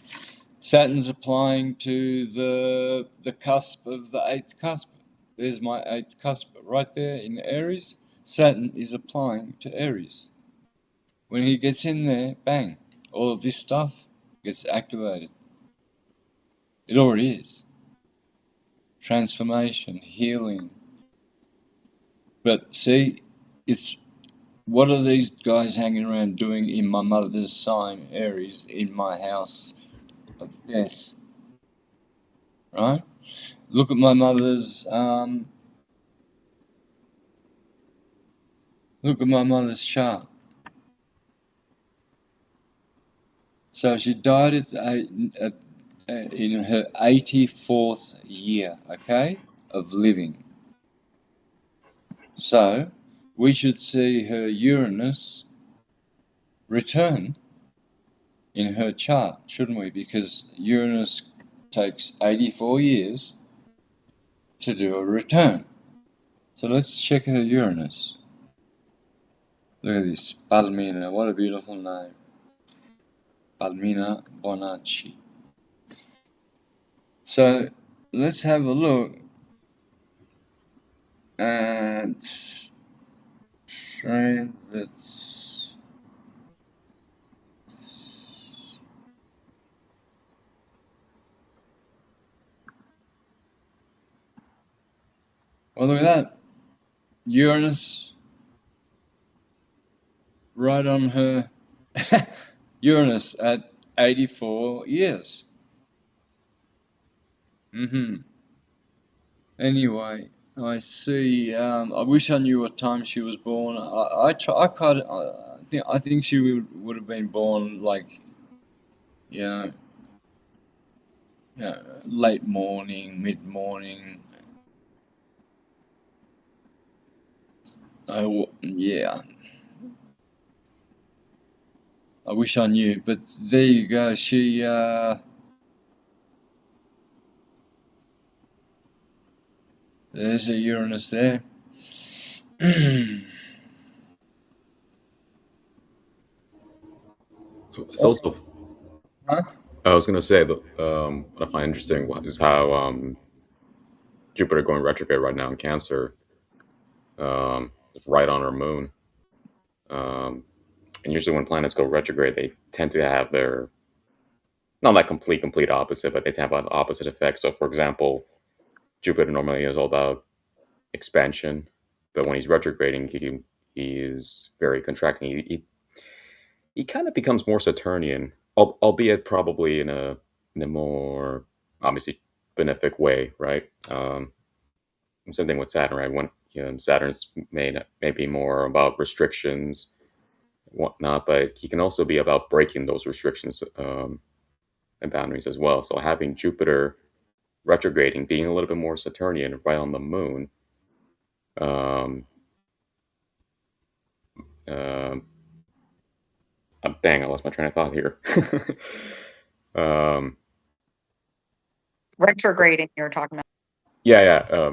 Saturn's applying to the cusp of the 8th cusp. There's my 8th cusp right there in Aries. Saturn is applying to Aries. When he gets in there, bang, all of this stuff gets activated. It already is. Transformation, healing. But see, it's what are these guys hanging around doing in my mother's sign, Aries, in my house of death? Right? Look at my mother's chart. So she died in her 84th year, okay, of living. So we should see her Uranus return in her chart, shouldn't we? Because Uranus takes 84 years to do a return. So let's check her Uranus. Look at this, Palmina, what a beautiful name. Palmina Bonacci. So let's have a look at transits. Well, look at that. Uranus right on her Uranus at 84 years. Anyway, I see. I wish I knew what time she was born. I think she would have been born like, late morning, mid morning. Oh yeah. I wish I knew, but there you go. She there's a Uranus there. It's also. Huh? I was gonna say that what I find interesting is how Jupiter going retrograde right now in Cancer is right on our moon. And usually when planets go retrograde, they tend to have their not like complete opposite, but they tend to have an opposite effect. So, for example, Jupiter normally is all about expansion, but when he's retrograding, he is very contracting. He kind of becomes more Saturnian, albeit probably in a more obviously benefic way, right? Same thing with Saturn, right? When Saturn's maybe more about restrictions, whatnot, but he can also be about breaking those restrictions and boundaries as well. So having Jupiter retrograding, being a little bit more Saturnian, right on the moon. Dang, I lost my train of thought here. Retrograding, you were talking about. Yeah.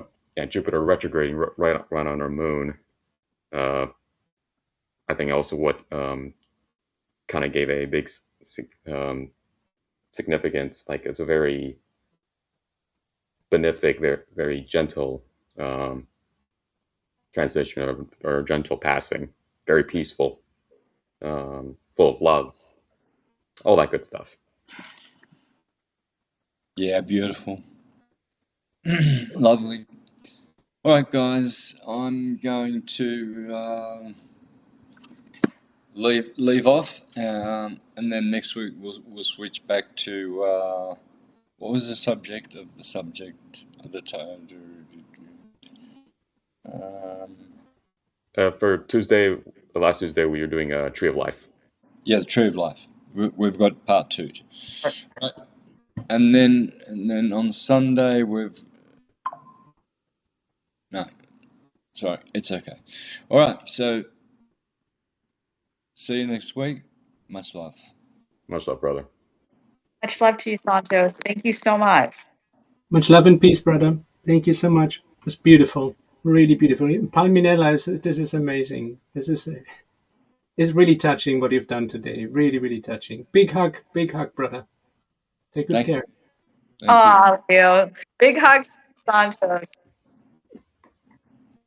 Jupiter retrograding right on our moon. I think also what kind of gave a big significance. Like it's a very benefic, very gentle transition or gentle passing, very peaceful, full of love, all that good stuff. Yeah, beautiful. Lovely. All right, guys, I'm going to leave off, and then next week we'll switch back to what was the subject of the time? For Tuesday, the last Tuesday, we were doing a Tree of Life. Yeah, the Tree of Life. We've got part 2. Right. And then on Sunday no, sorry, it's okay. All right, so see you next week. Much love. Much love, brother. Much love to you, Santos. Thank you so much. Much love and peace, brother. Thank you so much. It was beautiful, really beautiful. Palminella, this is amazing. This is it's really touching what you've done today. Really, really touching. Big hug, brother. Take good care. Oh, Leo. Big hugs, Santos.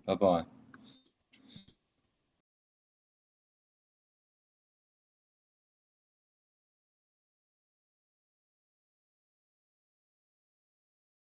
Bye-bye.